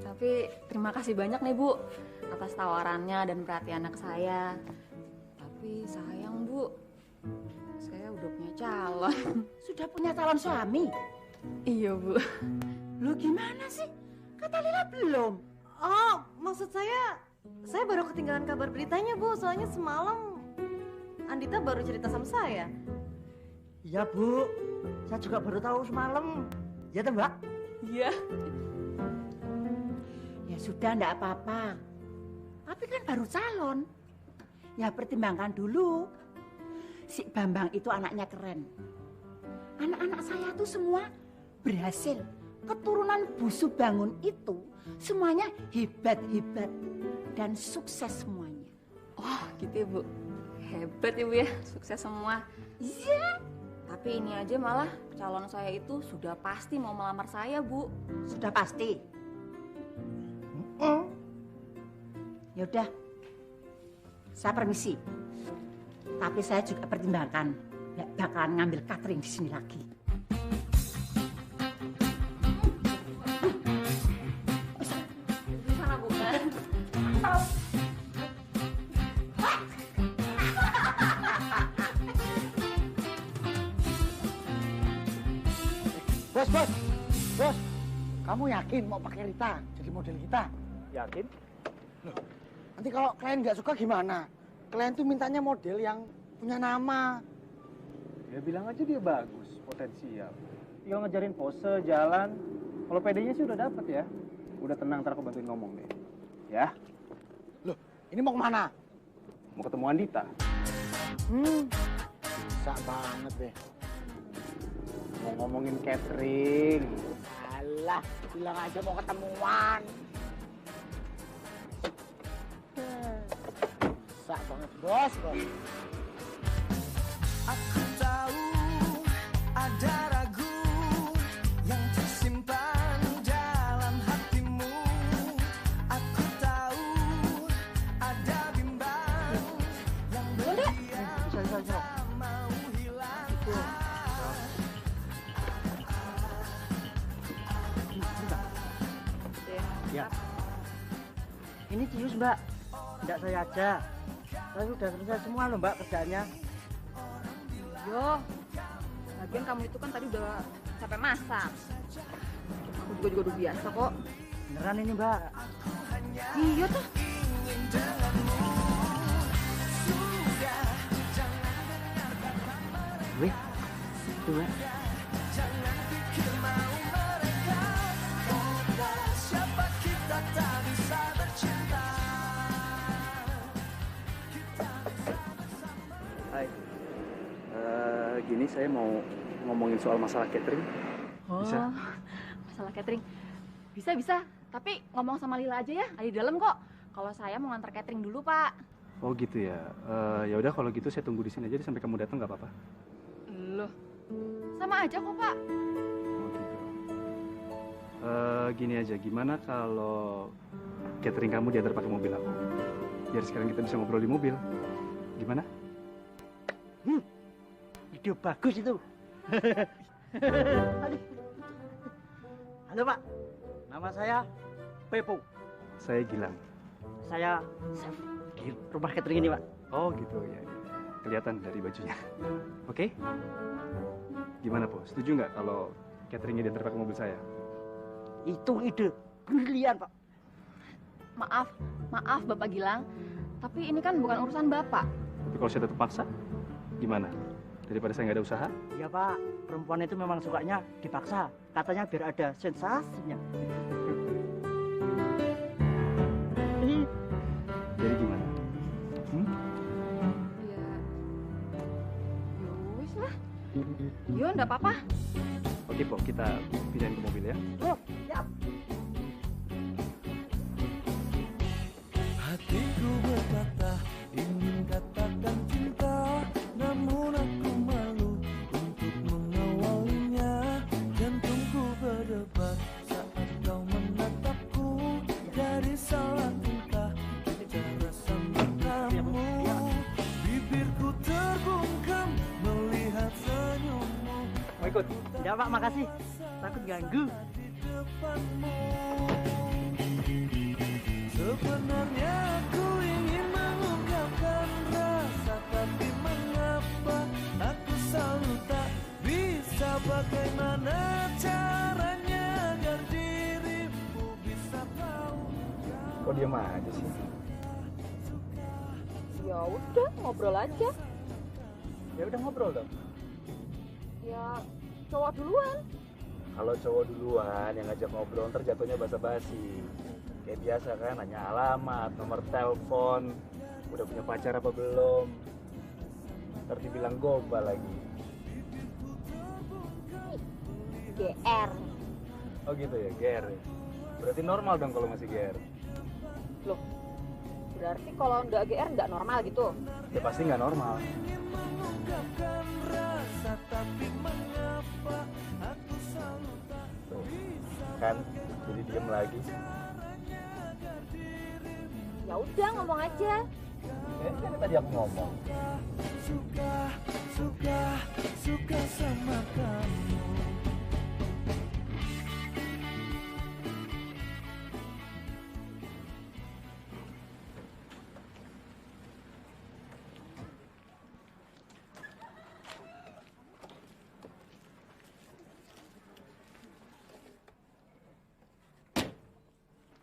Tapi terima kasih banyak nih Bu atas tawarannya dan perhatian anak saya. Tapi sayang Bu, saya udah punya calon. Sudah punya calon suami? Iya Bu. Lu gimana sih? Kata Lila belum. Oh, maksud saya baru ketinggalan kabar beritanya Bu. Soalnya semalam Andita baru cerita sama saya. Iya Bu, saya juga baru tahu semalam. Ya toh Mbak? Iya. Ya sudah, enggak apa-apa. Tapi kan baru calon. Ya pertimbangkan dulu. si Bambang itu anaknya keren. Anak-anak saya tuh semua berhasil. Keturunan Bu Subangun itu semuanya hebat-hebat dan sukses semuanya. Oh gitu ya Bu, hebat ya Bu ya, sukses semua. Iya. Tapi ini aja malah calon saya itu sudah pasti mau melamar saya Bu. Sudah pasti. Ya udah, saya permisi. Tapi saya juga pertimbangkan, nggak bakalan ngambil catering di sini lagi. Sana bukan? Bos, kamu yakin mau pakai Rita jadi model kita? Yakin? Nanti kalau klien nggak suka gimana? Klien tuh mintanya model yang punya nama. Ya bilang aja dia bagus, potensial. Tinggal ngejarin pose, jalan. Kalau PD-nya sih udah dapet ya. Udah tenang, ntar aku bantuin ngomong deh. Ya? Loh, ini mau kemana? Mau ketemu Andita. Bisa banget deh. Mau ngomongin catering. Alah, bilang aja mau ketemuan. Bisa banget, bos. Aku tahu ada ragu yang tersimpan dalam hatimu. Aku tahu ada bimbang yang berdiam tak mau hilang. Ya. Ini Cius, Mbak. Tidak saya aja. Saya sudah selesai semua loh, Mbak, kerjaannya. Yo, lagian kamu itu kan tadi udah capek masak. Aku juga udah biasa kok. Beneran ini, Mbak. Iya tuh. Wih, itu, Mbak. Siapa kita tak bisa bercinta. Hai. Gini saya mau ngomongin soal masalah catering. Bisa? Masalah catering. Bisa. Tapi ngomong sama Lila aja ya, ada di dalam kok. Kalau saya mau ngantar catering dulu, Pak. Oh gitu ya. Ya udah kalau gitu saya tunggu di sini aja deh sampai kamu datang nggak apa-apa. Loh, sama aja kok, Pak. Oh gitu. Gini aja, gimana kalau catering kamu diantar pakai mobil aku? Biar sekarang kita bisa ngobrol di mobil. Gimana? Ide bagus itu. Aduh. Halo, Pak. Nama saya Pepo. Saya Gilang. Saya chef di rumah catering ini, Pak. Oh gitu ya. Kelihatan dari bajunya. Oke? Gimana, Po? Setuju nggak kalau cateringnya diantar pakai mobil saya? Itu ide brilian, Pak. Maaf Bapak Gilang. Tapi ini kan bukan urusan Bapak. Tapi kalau saya tetap paksa, gimana? Daripada saya nggak ada usaha? Iya, Pak. Perempuan itu memang sukanya dipaksa. Katanya biar ada sensasinya. Jadi gimana? Ya, yowis lah. Yo, enggak apa-apa. Oke, Po. Kita pindahin ke mobil ya. Oh, siap. Hatiku berkata ingin katakan cinta, namun aku malu untuk mengawalinya. Jantungku berdebar saat kau menatapku. Dari salah tingkah cara sambutamu, bibirku terbungkam melihat senyummu. Mau ikut? Tidak, Pak. Makasih. Takut ganggu. Sebenarnya aku ingin mengungkapkan rasa, tapi mengapa aku selalu tak bisa. Bagaimana caranya agar dirimu bisa tahu? Kok diam aja sih? Ya udah, ngobrol aja. Ya udah ngobrol dong. Ya, cowok duluan. Kalau cowok duluan yang ngajak ngobrol, ntar jatuhnya basa-basi. Kayak biasa kan, nanya alamat, nomor telepon, udah punya pacar apa belum. Ntar dibilang bilang gombal lagi. GR. Oh gitu ya, GR ya. Berarti normal dong kalau masih GR. Loh, berarti kalau nggak GR nggak normal gitu? Ya pasti nggak normal. Tuh, kan, jadi diem lagi. Ya udah ngomong aja. Kan tadi aku ngomong. Suka sama kamu.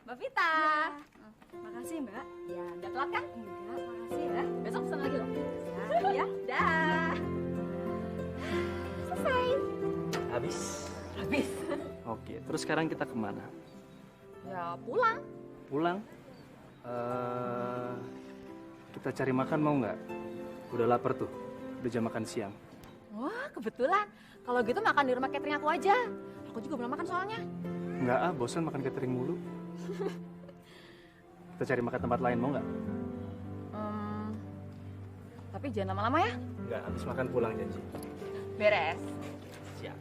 Mbak Vita. Makasih, Mbak. Ya, udah telat kan? Enggak, makasih ya. Besok pesan lagi loh. Ya. Dah. Selesai. Habis. Oke, terus sekarang kita kemana? Ya, pulang. Pulang? Kita cari makan mau nggak? Udah lapar tuh, udah jam makan siang. Wah, kebetulan. Kalau gitu makan di rumah catering aku aja. Aku juga belum makan soalnya. Nggak bosan makan catering mulu. Kita cari makan tempat lain, mau nggak? Tapi jangan lama-lama ya. Nggak, habis makan pulang janji. Beres. Siap.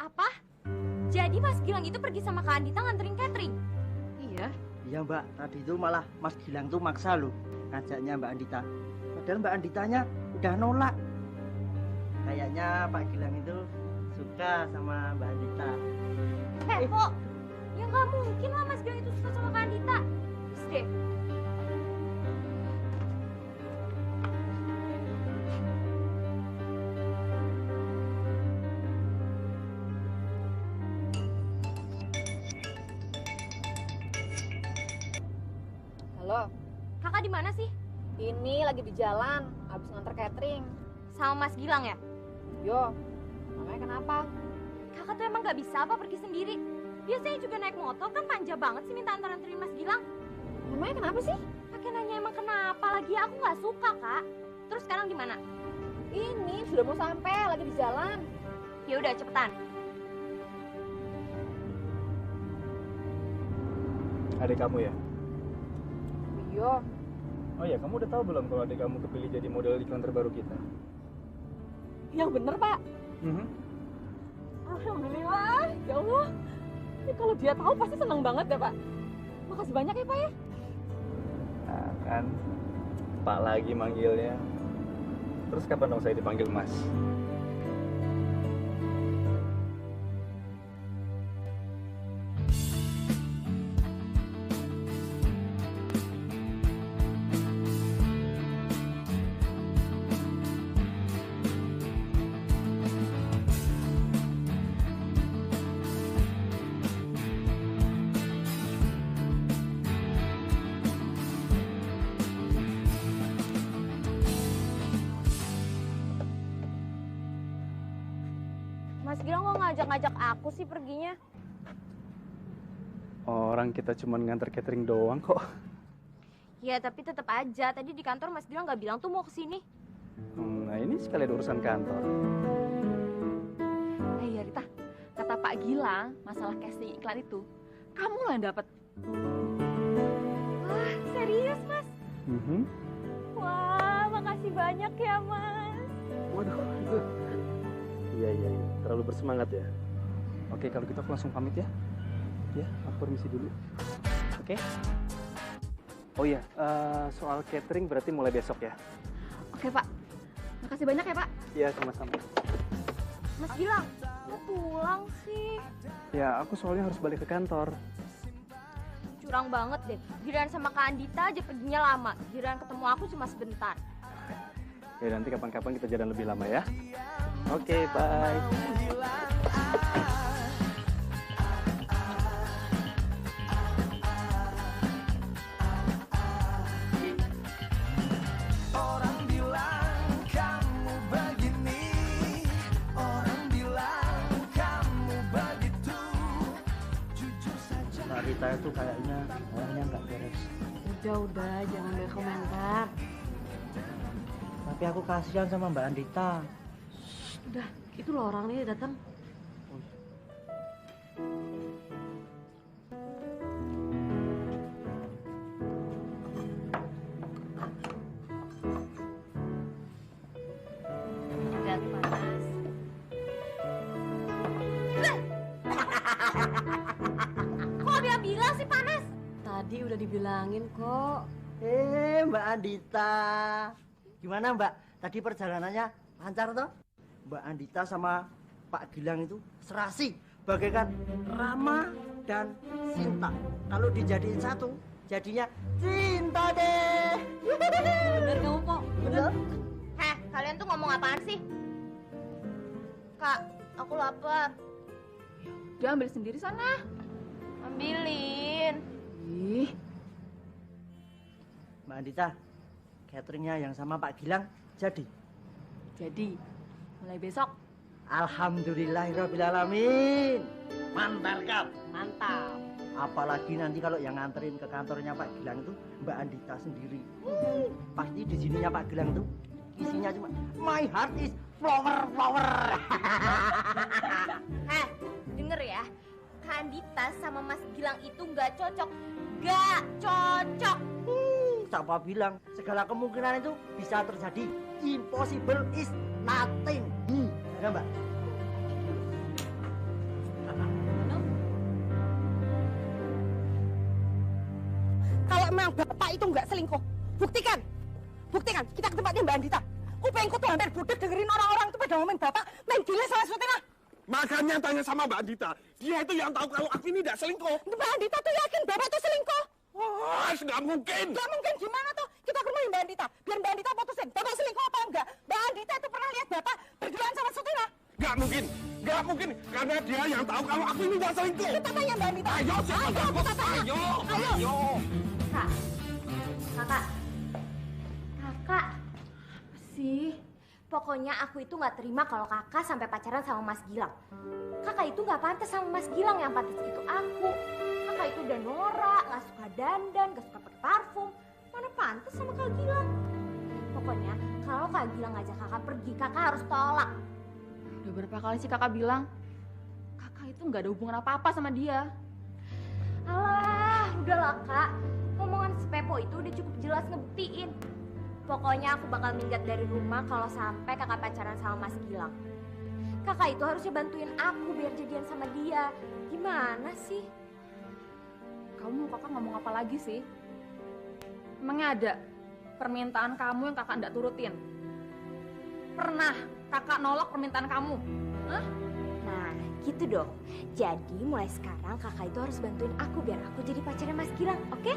Apa? Jadi Mas Gilang itu pergi sama Kak Andita nganterin catering? Iya. Iya Mbak, tadi itu malah Mas Gilang tuh maksa loh ngajaknya Mbak Andita. Padahal Mbak Anditanya udah nolak. Kayaknya Pak Gilang itu suka sama Mbak Andita. Kok? Ya nggak mungkin lah Mas Gilang itu suka sama Kak Andita. Terus deh. Halo. Kakak di mana sih? Ini lagi di jalan, habis nganter catering. Sama Mas Gilang ya? Yo, namanya kenapa? Kakak tuh emang nggak bisa apa pergi sendiri? Biasanya juga naik motor kan manja banget sih minta anterin Mas Gilang. Namanya kenapa sih? Pakai nanya emang kenapa lagi? Aku nggak suka Kak. Terus sekarang di mana? Ini sudah mau sampai, lagi di jalan. Ya udah cepetan. Adik kamu ya? Iya. Oh ya, kamu udah tahu belum kalau adik kamu kepilih jadi model iklan terbaru kita? Yang bener, Pak. Alhamdulillah. Ya Allah. Ini kalau dia tahu pasti senang banget ya, Pak. Makasih banyak ya, Pak ya. Nah, kan Pak lagi manggilnya. Terus kapan dong saya dipanggil Mas? Mas Gilang kok ngajak-ngajak aku sih perginya? Orang kita cuma nganter catering doang kok. Ya tapi tetap aja. Tadi di kantor Mas Gilang nggak bilang tuh mau kesini. Nah ini sekalian urusan kantor. Ya Rita, kata Pak Gilang, masalah casting iklan itu, kamu lah yang dapat. Wah, serius Mas? Wah, makasih banyak ya Mas. Waduh. Iya. Terlalu bersemangat ya. Oke, kalau gitu aku langsung pamit ya. Ya, aku permisi dulu. Oke? Oh iya, soal catering berarti mulai besok ya? Oke Pak, makasih banyak ya Pak. Iya, sama-sama. Mas Gilang, kok pulang sih? Ya, aku soalnya harus balik ke kantor. Curang banget deh. Giliran sama Kak Andita aja perginya lama. Giliran ketemu aku cuma sebentar. Ya, nanti kapan-kapan kita jalan lebih lama ya. Oke, bye. Mbak Rita itu kayaknya orangnya nggak beres. Udah, jangan banyak komentar. Tapi aku kasihan sama Mbak Andita. Udah, itu loh orangnya datang. Lihat panas. Kok dia bilang sih panas? Tadi udah dibilangin kok. Mbak Andita. Gimana Mbak? Tadi perjalanannya lancar toh? Mbak Andita sama Pak Gilang itu serasi, bagaikan Rama dan Sinta. Kalau dijadiin satu, jadinya cinta deh. Bener kamu kok. Bener? Kalian tuh ngomong apaan sih? Kak, aku lapar. Udah ambil sendiri sana. Ambilin. Ih, Mbak Andita, cateringnya yang sama Pak Gilang jadi? jadi mulai besok. Alhamdulillahirrabbilalamin. Mantap. Mantap. Apalagi nanti kalau yang nganterin ke kantornya Pak Gilang itu Mbak Andita sendiri. Pasti di sininya Pak Gilang itu isinya cuma my heart is flower. Denger ya. Kak Andita sama Mas Gilang itu nggak cocok. Nggak cocok. Siapa bilang segala kemungkinan itu bisa terjadi. Impossible is nothing. Ya Mbak? Kalau memang bapak itu nggak selingkuh, buktikan. Kita ke tempatnya Mbak Andita. Kupengku tuh hampir budek dengerin orang-orang tuh pada ngomongin bapak main gila sama Sutina. Makanya tanya sama Mbak Andita. Dia itu yang tahu kalau aku ini tidak selingkuh. Mbak Andita tuh yakin bapak tuh selingkuh. Wah, nggak mungkin. Nggak mungkin gimana tuh? Kita ke rumah Mbak Andita. Biar Mbak Andita putusin. Bapak selingkuh apa enggak? Mbak Andita itu pernah lihat bapak berduaan sama Sutina. Nggak mungkin. Karena dia yang tahu kalau aku ini tidak selingkuh. Kita tanya Mbak Andita. Ayo, kita tanya. Ayo. Kak, kakak, apa sih? Pokoknya aku itu nggak terima kalau kakak sampai pacaran sama Mas Gilang. Kakak itu nggak pantas sama Mas Gilang, yang pantas itu aku. Kakak itu udah norak, nggak suka dandan, nggak suka pakai parfum. Mana pantas sama Kak Gilang? Pokoknya kalau Kak Gilang ngajak kakak pergi, kakak harus tolak. Udah berapa kali sih kakak bilang, kakak itu nggak ada hubungan apa-apa sama dia. Alah, udahlah Kak. Omongan Pepo itu udah cukup jelas ngebuktiin. Pokoknya aku bakal minggat dari rumah kalau sampai kakak pacaran sama Mas Gilang. Kakak itu harusnya bantuin aku biar jadian sama dia. Gimana sih? Kamu kakak ngomong apa lagi sih? Emangnya ada permintaan kamu yang kakak nggak turutin? Pernah kakak nolak permintaan kamu? Hah? Nah, gitu dong. Jadi mulai sekarang kakak itu harus bantuin aku biar aku jadi pacarnya Mas Gilang, oke?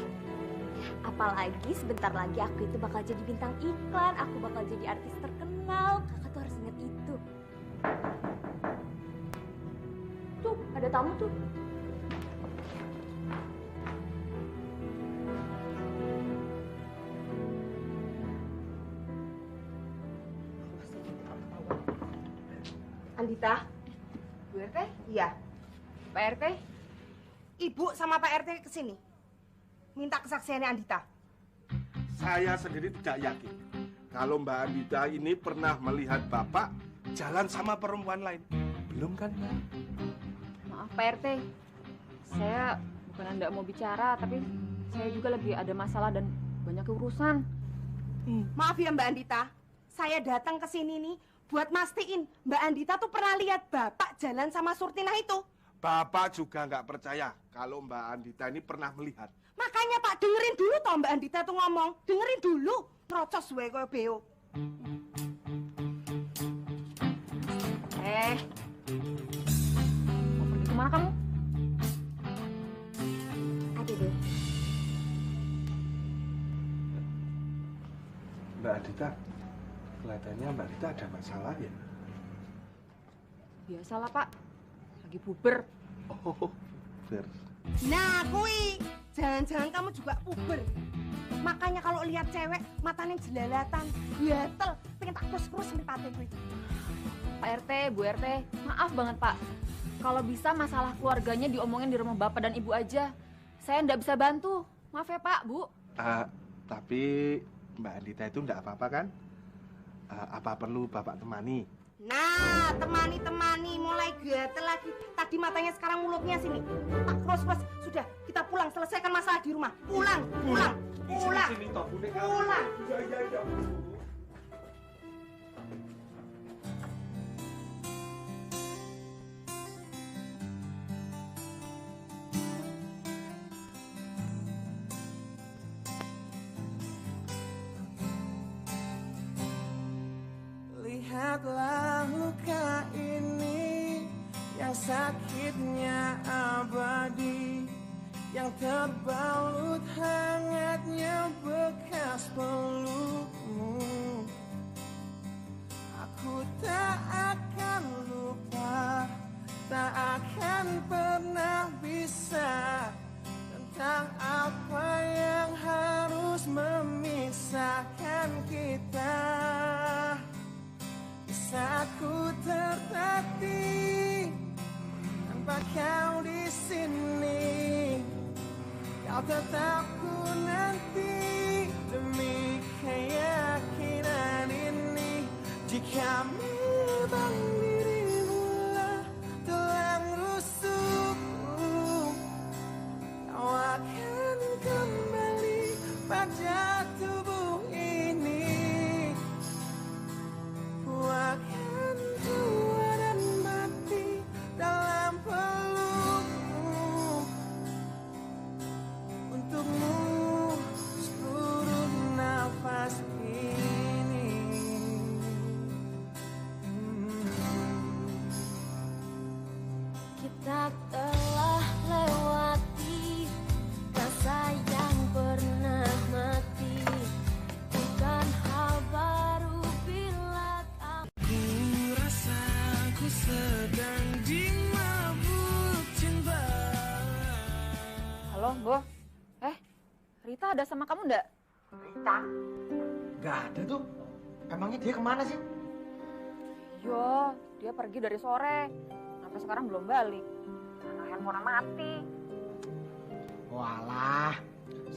Apalagi sebentar lagi aku itu bakal jadi bintang iklan, aku bakal jadi artis terkenal. Kakak tuh harus ingat itu. Tuh, ada tamu tuh. Andita. Bu RT? Iya. Pak RT? Ibu sama Pak RT kesini. Minta kesaksiannya Andita. Saya sendiri tidak yakin kalau Mbak Andita ini pernah melihat Bapak jalan sama perempuan lain. Belum kan, Mbak? Maaf Pak RT, saya bukan nggak mau bicara, tapi saya juga lagi ada masalah dan banyak urusan. Maaf ya Mbak Andita. Saya datang ke sini nih buat mastiin Mbak Andita tuh pernah lihat Bapak jalan sama Surtina itu. Bapak juga nggak percaya kalau Mbak Andita ini pernah melihat. Makanya Pak dengerin dulu toh Mbak Andita tuh ngomong. Dengerin dulu. Terocos gue koyo beo. Mau pergi kemana kamu? Ada deh. Mbak Andita, kelihatannya Mbak Andita ada masalah ya? Biasalah Pak, lagi puber. Oh, ber. Nah, kui. Jangan-jangan kamu juga puber. Makanya kalau lihat cewek, matanya jelalatan, gatel, pengen tak krus-krus meripatnya kui. Pak RT, Bu RT, maaf banget Pak. Kalau bisa masalah keluarganya diomongin di rumah Bapak dan Ibu aja. Saya nggak bisa bantu. Maaf ya Pak, Bu. Tapi Mbak Andita itu enggak apa-apa kan? Apa perlu Bapak temani? Nah, temani mulai gatel lagi. Tadi matanya sekarang mulutnya sini. Pak, Bos, sudah kita pulang, selesaikan masalah di rumah. Pulang. Sini toh, Bunda. Pulang. Iya. Lihatlah luka ini yang sakitnya abadi, yang terbalut hangatnya bekas pelukmu. Aku tak akan lupa, tak akan pernah bisa, tentang apa yang harus memisahkan kita. Saat ku tertatih tanpa kau di sini, kau tetap ku nanti demi keyakinan ini. Jika memang dirimu lah tulang rusukku, kau akan kembali pada tubuh ini. Ku akan tua dan mati dalam pelukmu, untukmu seluruh nafas ini. Kita telah lewati rasa yang pernah mati, bukan hal baru bila tak. Ku rasa ku sedang dimabuk cinta. Halo, Bo. Rita ada sama kamu nggak? Rita? Nggak ada tuh. Emangnya dia kemana sih? Yo, dia pergi dari sore. Sampai sekarang belum balik. Karena handphone mati. Walah,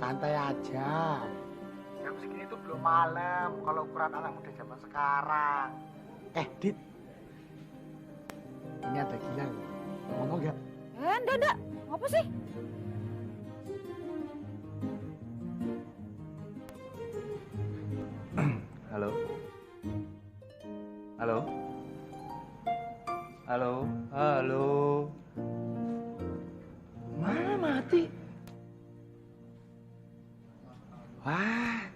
santai aja. Jam segini tuh belum malam kalau ukuran anak muda zaman sekarang. Dit. Ini ada Gilang. Ngomong nggak? Enggak. Apa sih? Halo? Halo? Halo? Halo? Mana mati? Wah,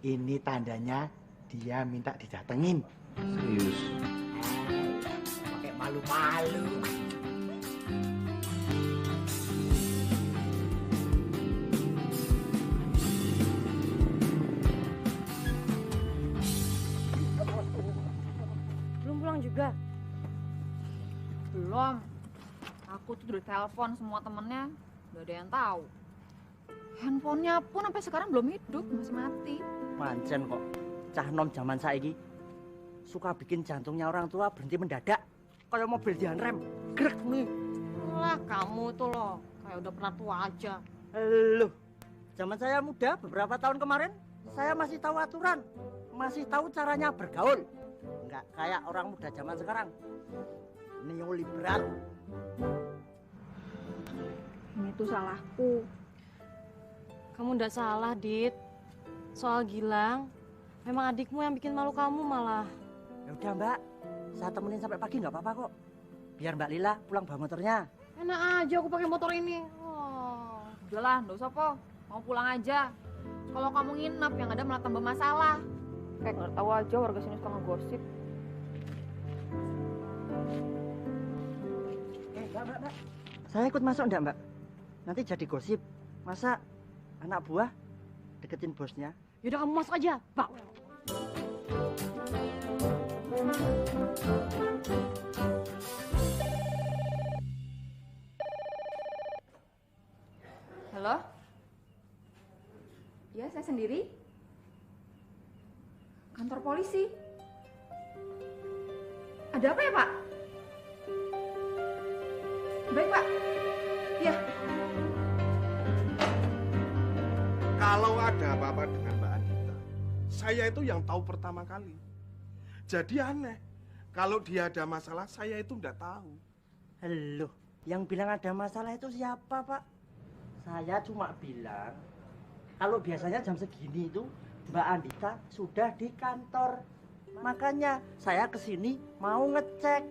ini tandanya dia minta didatengin. Serius? Pakai malu-malu. Belum pulang juga? Belum. Aku tuh udah telepon semua temennya, gak ada yang tahu. Handphonenya pun sampai sekarang belum hidup, masih mati. Pancen kok, cah nom zaman saiki suka bikin jantungnya orang tua berhenti mendadak. Kayak mobil dihanrem, grek nih. Lah kamu tuh loh, kayak udah pernah tua aja. Loh, zaman saya muda beberapa tahun kemarin, saya masih tahu aturan, masih tahu caranya bergaul. Enggak kayak orang muda zaman sekarang, neoliberal. Ini tuh salahku. Kamu ndak salah, Dit. Soal Gilang, memang adikmu yang bikin malu kamu malah. Ya udah Mbak, saya temenin sampai pagi nggak apa-apa kok. Biar Mbak Lila pulang bawa motornya. Enak aja aku pakai motor ini. Oh. Udahlah, nggak usah po. Mau pulang aja. Kalau kamu nginep yang ada malah tambah masalah. Kayak nggak tahu aja warga sini suka ngegosip. Mbak. Saya ikut masuk enggak Mbak? Nanti jadi gosip. Masa anak buah deketin bosnya? Yaudah kamu masuk aja, Bang. Halo? Ya, saya sendiri. Kantor polisi. Ada apa ya, Pak? Baik, Pak. Ya. Kalau ada apa-apa dengan Mbak Andita, saya itu yang tahu pertama kali. Jadi aneh, kalau dia ada masalah, saya itu nggak tahu. Loh, yang bilang ada masalah itu siapa, Pak? Saya cuma bilang, kalau biasanya jam segini itu Mbak Andita sudah di kantor. Makanya saya kesini mau ngecek.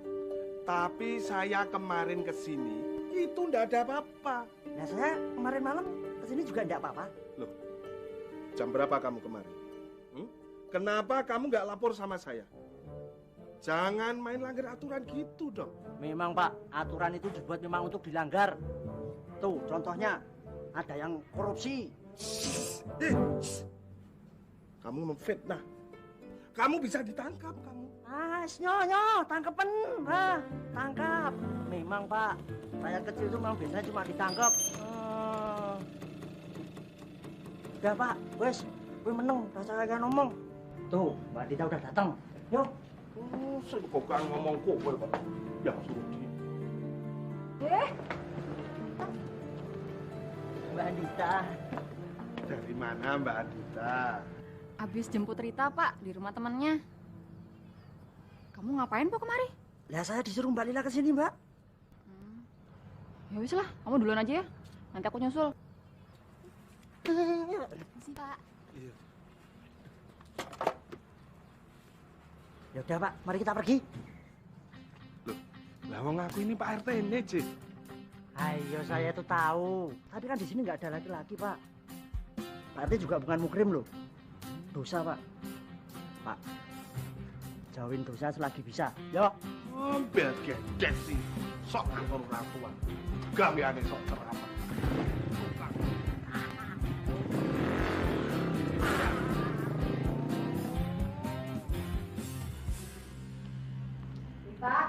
Tapi saya kemarin kesini, itu nggak ada apa-apa. Nah, saya kemarin malam kesini juga enggak apa-apa. Loh, jam berapa kamu kemarin? Kenapa kamu nggak lapor sama saya? Jangan main langgar aturan gitu dong. Memang, Pak, aturan itu dibuat memang untuk dilanggar. Tuh, contohnya ada yang korupsi. Kamu memfitnah. Kamu bisa ditangkap kamu. Nyo, tangkepen. Tangkap. Memang, Pak, rakyat kecil itu memang biasanya cuma ditangkap. Udah, Pak, wes, gue meneng, rasa kagak ngomong. Tuh, Mbak Dita udah datang. Yuk. Saya kok kan ngomong kok, Pak. Yang suruh dia. Mbak Dita. Dari mana Mbak Andita? Habis jemput Rita, Pak, di rumah temannya. Kamu ngapain, Pak, kemari? Lah, saya disuruh Mbak Lila ke sini, Mbak. Ya wis lah, kamu duluan aja ya. Nanti aku nyusul. Makasih, Pak. Ya udah, Pak, mari kita pergi. Loh, lah wong aku ini Pak RT ini, Cik. Ayo, saya tuh tahu. Tapi kan di sini nggak ada laki-laki, Pak. Pak RT juga bukan mukrim loh. Dosa, Pak. Pak, jauhin dosa selagi bisa. Yo. Biar gedek sih. Sok ngatur orang tua. Gaweane sok teramat. Pak.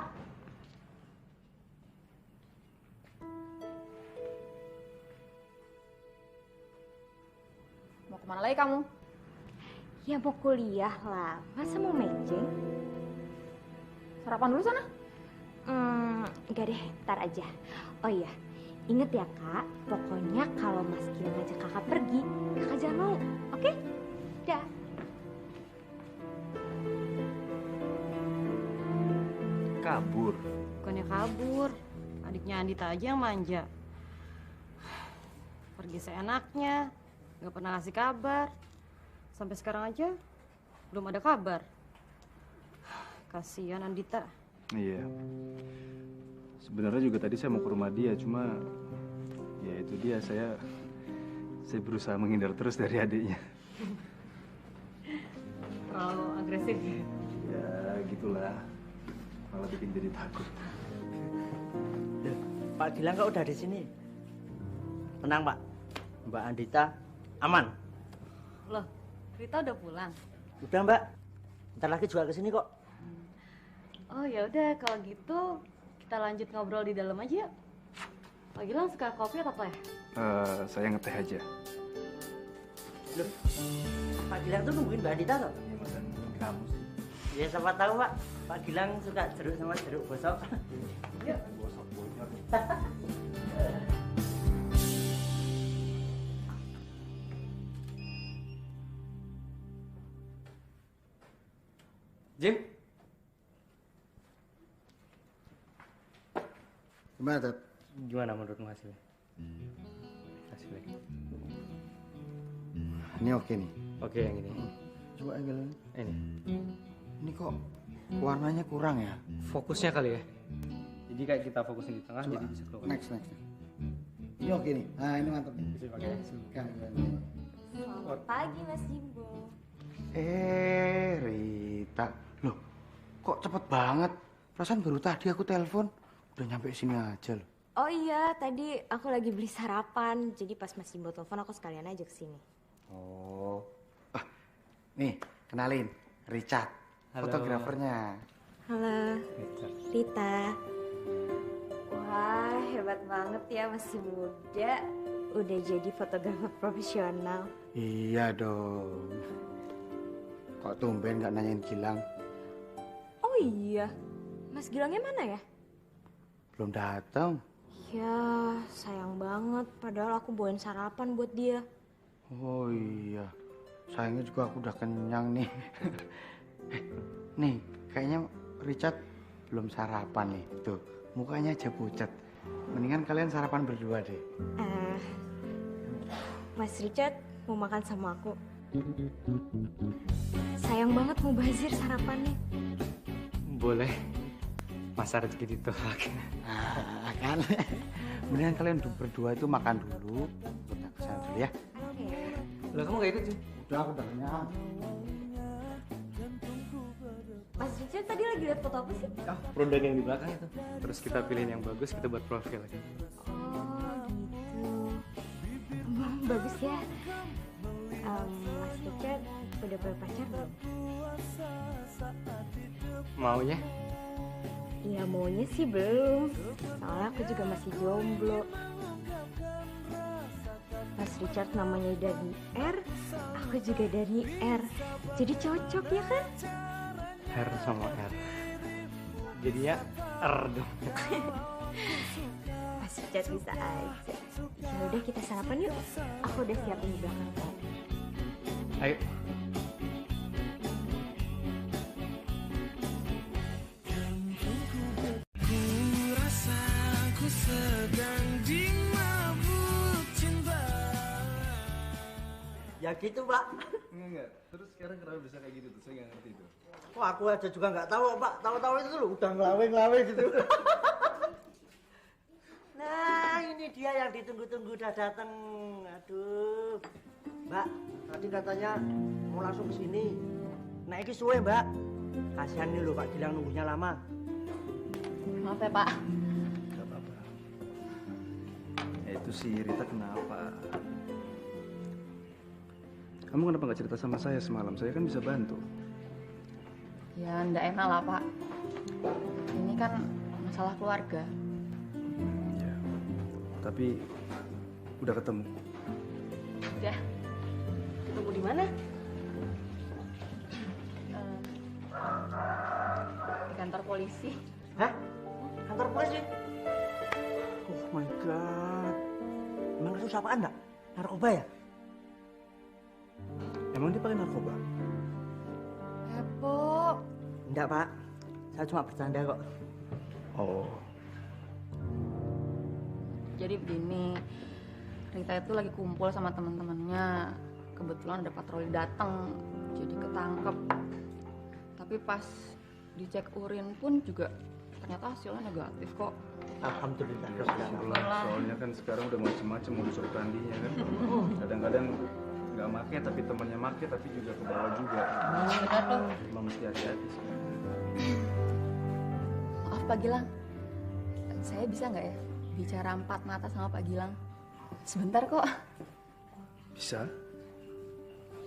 Mau kemana lagi kamu? Ya mau kuliah lah. Masa mau mejeng? Sarapan dulu sana. Enggak deh, ntar aja. Oh iya, inget ya kak, pokoknya kalau Mas Gilang ngajak kakak pergi, kakak jangan mau, oke? Dah. Kabur. Bukannya kabur, adiknya Andita aja yang manja. Pergi seenaknya, nggak pernah ngasih kabar. Sampai sekarang aja belum ada kabar. Kasihan Andita. Iya. Sebenarnya juga tadi saya mau ke rumah dia, cuma ya itu dia, saya berusaha menghindar terus dari adiknya. Terlalu agresif. Ya gitulah, malah bikin jadi takut. Pak Gilang kok udah di sini? Tenang, Pak. Mbak Andita aman. Loh, Rita udah pulang. Udah, Mbak. Ntar lagi juga ke sini kok. Oh ya udah, kalau gitu kita lanjut ngobrol di dalam aja yuk. Pak Gilang suka kopi atau teh? Saya ngeteh aja. Loh, Pak Gilang tuh nungguin Mbak Andita loh. Ya masa kamu sih. Ya siapa tahu, Pak. Pak Gilang suka jeruk sama jeruk gosok. Yuk. Gosok bonyok. Jim? Gimana, Tat? Gimana menurutmu hasilnya? Hasilnya? Ini oke nih. Oke, yang ini. Coba angle ini. Ini. Ini kok warnanya kurang ya? Fokusnya kali ya? Jadi kayak kita fokusin di tengah, Coba. jadi bisa keluar. Next. Ini oke nih. Nah, ini mantap nih. Bisa pakai. Suka. Selamat pagi Mas Jimbo. Rita. Loh, kok cepet banget? Perasaan baru tadi aku telepon. Udah nyampe sini aja loh. Oh iya, tadi aku lagi beli sarapan. Jadi pas Mas Jimbo telepon aku sekalian aja kesini. Oh. Nih, kenalin. Richard. Halo. Fotografernya. Halo, Rita. Wah, hebat banget ya, masih muda. Udah jadi fotografer profesional. Iya dong. Kok tumben nggak nanyain Gilang? Oh iya, Mas Gilangnya mana ya? Belum datang. Ya, sayang banget. Padahal aku bawain sarapan buat dia. Oh iya, sayangnya juga aku udah kenyang nih. Nih, kayaknya Richard belum sarapan nih. Tuh, mukanya aja pucat. Mendingan kalian sarapan berdua deh. Mas Richard mau makan sama aku. Sayang banget mau bazir sarapannya. Boleh. Masa rezeki ditolak. Kan? Mendingan kalian berdua itu makan dulu. Kita kesana dulu ya. Lah kamu gak ikut sih? Udah, aku udah kenyang. Mas Richard tadi lagi lihat foto apa sih? Oh, produk yang di belakang itu. Terus kita pilihin yang bagus, kita buat profil lagi. Oh gitu. Bagus ya. Mas Richard udah berpacar belum? Maunya? Iya maunya sih belum. Soalnya aku juga masih jomblo. Mas Richard namanya dari R, aku juga dari R. Jadi cocok ya kan? R sama R. Jadi ya R dong. Mas Richard bisa aja. Ya udah kita sarapan yuk. Aku udah siapin di belakang. Ayo. Ya gitu, Pak. Enggak. Terus sekarang kenapa bisa kayak gitu tuh? Saya nggak ngerti itu. Kok aku aja juga nggak tahu, Pak. Tahu-tahu itu loh udah ngelawe-ngelawe gitu. Nah, ini dia yang ditunggu-tunggu udah datang. Aduh. Mbak, tadi katanya mau langsung ke sini. Nah, ini suwe, Mbak. Kasihan nih loh Pak Gilang nunggunya lama. Maaf ya Pak. Nggak apa-apa. Ya itu si Rita kenapa? Kamu kenapa nggak cerita sama saya semalam? Saya kan bisa bantu. Ya ndak enak lah Pak. Ini kan masalah keluarga. Ya. Tapi udah ketemu. Udah. Ketemu di mana? Di kantor polisi. Hah? Kantor polisi? Oh my god. Emang itu siapaan, Mbak? Narkoba ya? Emang dia pakai narkoba? Epo. Enggak, Pak. Saya cuma bercanda kok. Oh. Jadi begini, Rita itu lagi kumpul sama teman-temannya. Kebetulan ada patroli datang, jadi ketangkep. Tapi pas dicek urin pun juga ternyata hasilnya negatif kok. Alhamdulillah. Alhamdulillah. Soalnya kan sekarang udah macem-macem modus operandinya kan. Kadang-kadang nggak make tapi temannya make tapi juga ke bawah juga. Benar tuh. Emang mesti hati-hati sih. Maaf Pak Gilang, saya bisa nggak ya bicara 4 mata sama Pak Gilang? Sebentar kok. Bisa?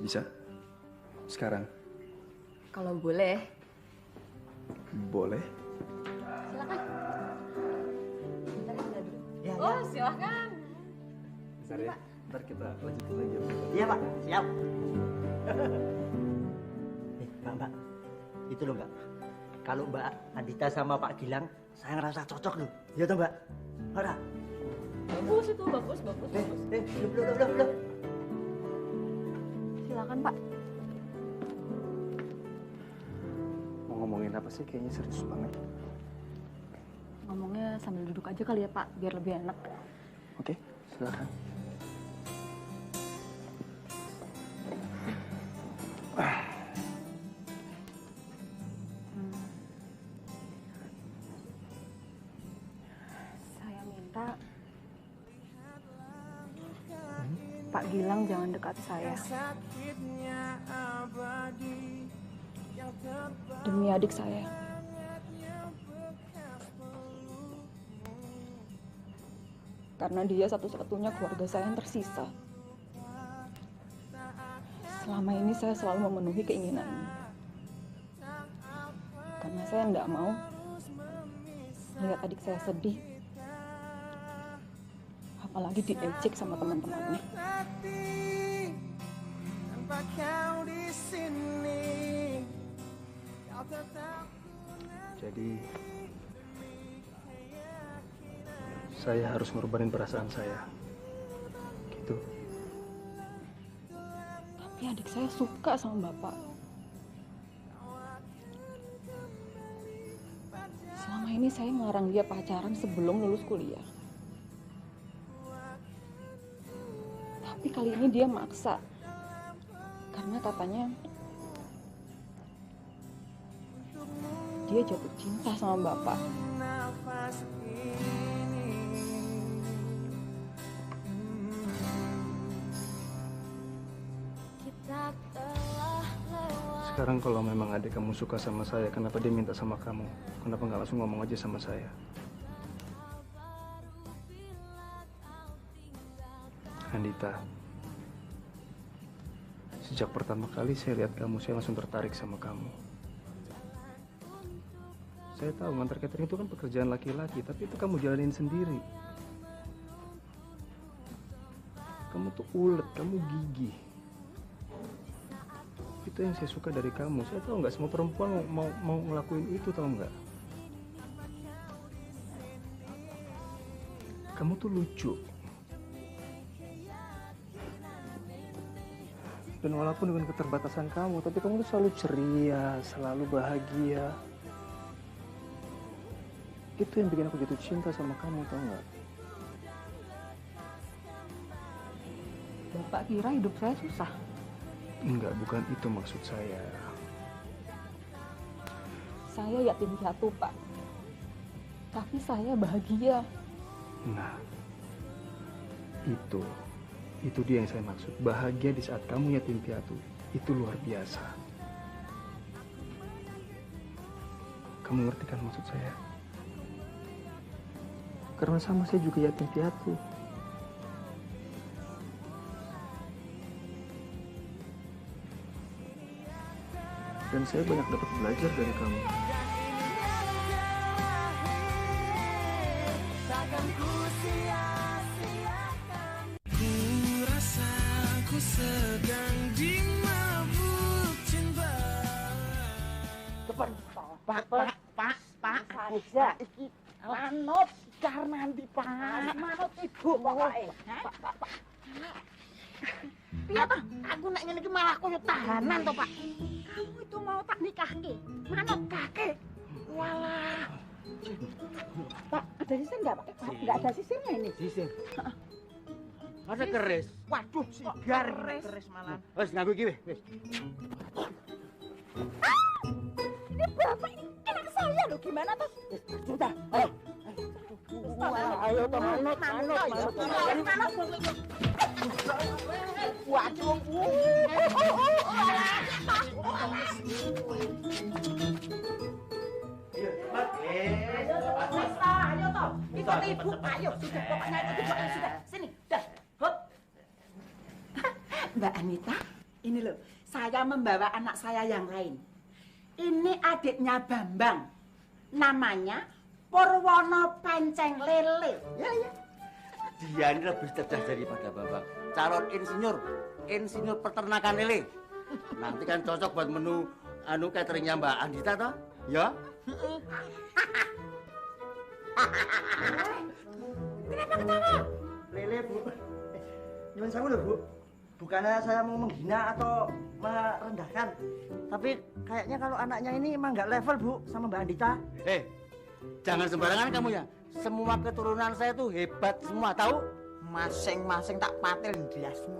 Bisa? Sekarang? Kalau boleh. Boleh? Silakan. Bentar ya, sebentar dulu. Ya, Oh, ya. silakan. Bentar ya. Ntar kita lanjutin lagi ya. Iya, Pak. Siap. Mbak. Itu loh, Mbak. Kalau Mbak Andita sama Pak Gilang, saya ngerasa cocok loh. Iya toh, Mbak? Ora? Bagus itu, bagus. Belum. Silakan Pak. Mau ngomongin apa sih? Kayaknya serius banget. Ngomongnya sambil duduk aja kali ya Pak, biar lebih enak. Oke, silakan. Saya minta Pak Gilang jangan dekat saya. Demi adik saya. Karena dia satu-satunya keluarga saya yang tersisa. Selama ini saya selalu memenuhi keinginannya. Karena saya tidak mau lihat adik saya sedih. Apalagi diejek sama teman-temannya. Jadi saya harus ngorbanin perasaan saya. Gitu. Tapi adik saya suka sama bapak. Selama ini saya ngelarang dia pacaran sebelum lulus kuliah. Tapi kali ini dia maksa. Karena katanya dia jatuh cinta sama bapak. Sekarang kalau memang adik kamu suka sama saya, kenapa dia minta sama kamu? Kenapa nggak langsung ngomong aja sama saya? Andita, sejak pertama kali saya lihat kamu, saya langsung tertarik sama kamu. Saya tahu ngantar catering itu kan pekerjaan laki-laki, tapi itu kamu jalanin sendiri. Kamu tuh ulet, kamu gigih. Itu yang saya suka dari kamu. Saya tahu nggak semua perempuan mau ngelakuin itu, tahu nggak? Kamu tuh lucu. Dan walaupun dengan keterbatasan kamu, tapi kamu tuh selalu ceria, selalu bahagia. Itu yang bikin aku jatuh cinta sama kamu, tahu nggak? Bapak kira hidup saya susah? Enggak, bukan itu maksud saya. Saya yatim piatu, Pak. Tapi saya bahagia. Nah, itu dia yang saya maksud. Bahagia di saat kamu yatim piatu, itu luar biasa. Kamu ngerti kan maksud saya? Karena sama saya juga yatim piatu. Dan saya banyak dapat belajar dari kamu. Ku rasa ku sedang dimabuk cinta. Cepat, Pak. Saja iki manut karena ndi, Pak? Manut ibu pokoke. Pak. Piye toh? Aku nek ngene iki malah koyo tahanan toh, Pak. Kamu itu mau tak nikahke. Manut kakek. Walah. Pak, ada sisir enggak, Pak? Enggak ada sisirnya ini. Sisir. Ada keris. Waduh, sigar keris malah. Wes nganggo iki wis. Ini Bapak ini anak saya loh, gimana toh? Sudah, ayo. Ayo toh manut. Waduh. Ayo toh. Ikut ibu, ayo. Sudah, pokoknya ikut ibu. Ayo sudah. Sini, dah. Hop. Mbak Anita, ini loh. Saya membawa anak saya yang lain. Ini adiknya Bambang. Namanya Purwono Panceng Lele. Ya. Dia ini lebih cerdas daripada Bambang. Calon insinyur peternakan lele. Nanti kan cocok buat menu cateringnya Mbak Andita toh? Ya? Kenapa ketawa? Lele, Bu. Nyuwun sewu lho, Bu. Bukannya saya mau menghina atau merendahkan. Tapi kayaknya kalau anaknya ini emang nggak level, Bu, sama Mbak Andita. Jangan sembarangan kamu ya. Semua keturunan saya tuh hebat semua, tahu? Masing-masing tak patil jelasmu.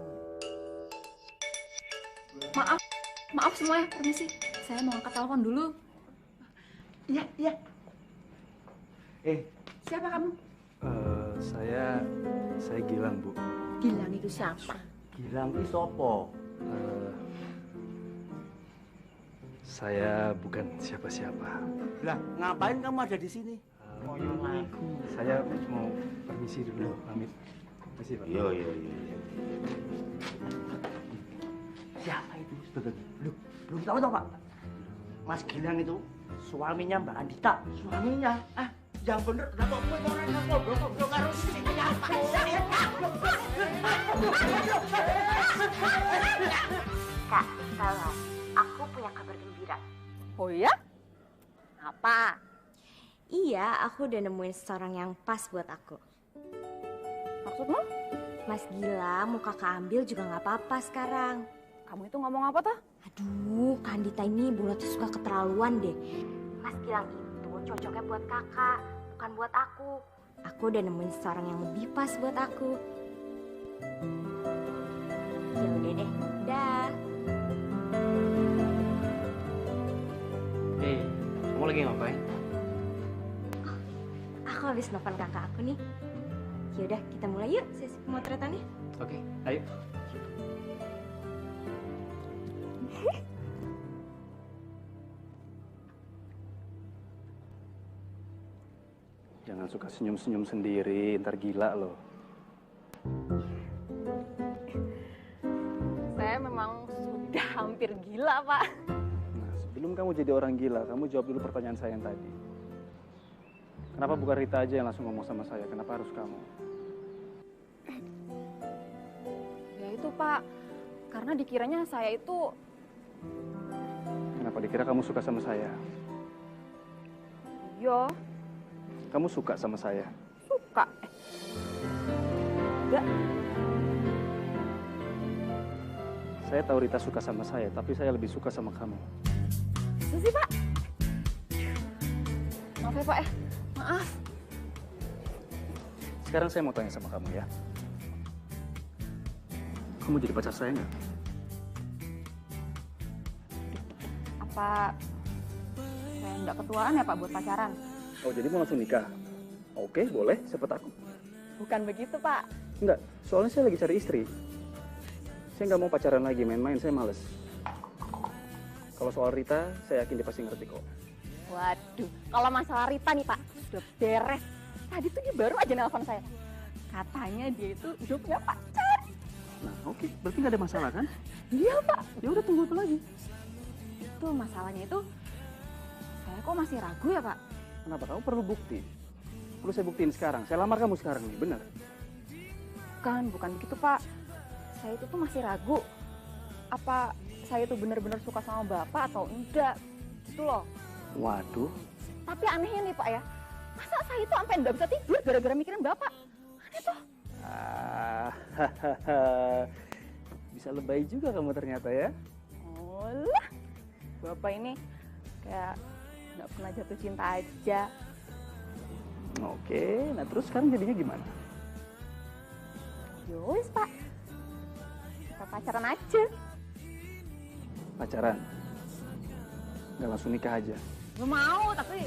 Maaf semuanya, permisi. Saya mau angkat telepon dulu. Iya. Siapa kamu? Saya Gilang, Bu. Gilang itu siapa? Gilang itu sopo? Saya bukan siapa-siapa. Lah, ngapain kamu ada di sini? Saya mau permisi dulu, pamit. Permisi, Pak. Iya. Siapa itu? Belum tahu toh, Pak? Mas Gilang itu suaminya Mbak Andita. Suaminya? Yang bener, lah kok kowe orang ngobrol karo sini apa? Kak, salah. Aku punya kabar gembira. Oh ya? Apa? Iya, aku udah nemuin seseorang yang pas buat aku. Maksudmu? Mas Gilang mau kakak ambil juga nggak apa-apa sekarang. Kamu itu ngomong apa tuh? Aduh, Kandita ini bulatnya suka keterlaluan deh. Mas Gilang itu cocoknya buat kakak, bukan buat aku. Aku udah nemuin seorang yang lebih pas buat aku. Ya udah deh, dah. Hei, kamu lagi ngapain? Aku habis nelfon kakak aku nih. Yaudah, kita mulai yuk sesi pemotretannya. Oke, ayo. Jangan suka senyum-senyum sendiri, ntar gila loh. Saya memang sudah hampir gila, Pak. Nah, sebelum kamu jadi orang gila, kamu jawab dulu pertanyaan saya yang tadi. Kenapa bukan Rita aja yang langsung ngomong sama saya? Kenapa harus kamu? Ya itu, Pak. Karena dikiranya saya itu... Kenapa dikira kamu suka sama saya? Yo, Kamu suka sama saya? suka. Enggak. Saya tahu Rita suka sama saya, tapi saya lebih suka sama kamu. Itu sih, Pak. Maaf ya, Pak ya. Maaf. Sekarang saya mau tanya sama kamu ya. Kamu jadi pacar saya nggak? Apa saya nggak ketuaan ya, Pak, buat pacaran? Oh, jadi mau langsung nikah? Oke, boleh. Siapa takut? Bukan begitu, Pak. Enggak, soalnya saya lagi cari istri. Saya nggak mau pacaran lagi, main-main. Saya males. Kalau soal Rita, saya yakin dia pasti ngerti kok. Waduh, kalau masalah Rita nih, Pak, sudah beres. Tadi tuh dia baru aja nelpon saya. Katanya dia itu udah punya pacar. Nah, oke. Berarti nggak ada masalah kan? Iya, Pak. Ya udah, tunggu apa lagi? Itu masalahnya itu, saya kok masih ragu ya, Pak? Kenapa? Kamu perlu bukti. Perlu saya buktiin sekarang. Saya lamar kamu sekarang nih, benar? Bukan begitu, Pak. Saya itu tuh masih ragu. Apa saya itu benar-benar suka sama Bapak atau enggak? Gitu loh. Waduh. Tapi anehnya nih, Pak ya. Masa saya itu sampai nggak bisa tidur gara-gara mikirin Bapak? Aneh tuh. Bisa lebay juga kamu ternyata ya. Olah. Bapak ini kayak nggak pernah jatuh cinta aja. Oke, nah terus sekarang jadinya gimana? Yowes, Pak. Kita pacaran aja. Pacaran? Nggak langsung nikah aja? Gue mau, tapi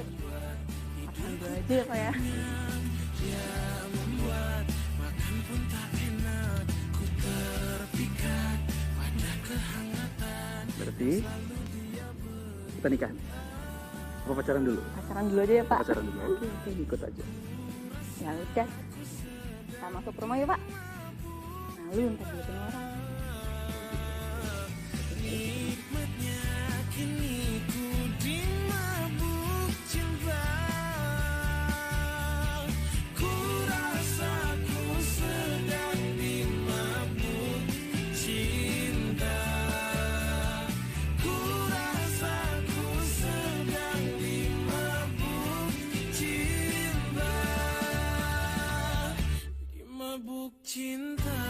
pacaran dulu aja ya, Pak ya. Berarti kita nikah? Apa pacaran dulu? Pacaran dulu aja ya, Pak. Pacaran dulu, oke, ikut aja. Ya udah. Kita masuk rumah ya, Pak. Nah, lu ntar dilihatin orang. Nikmatnya kini ku dimabuk cinta. Ku rasa ku sedang dimabuk cinta. Ku rasa ku sedang dimabuk cinta. Dimabuk cinta.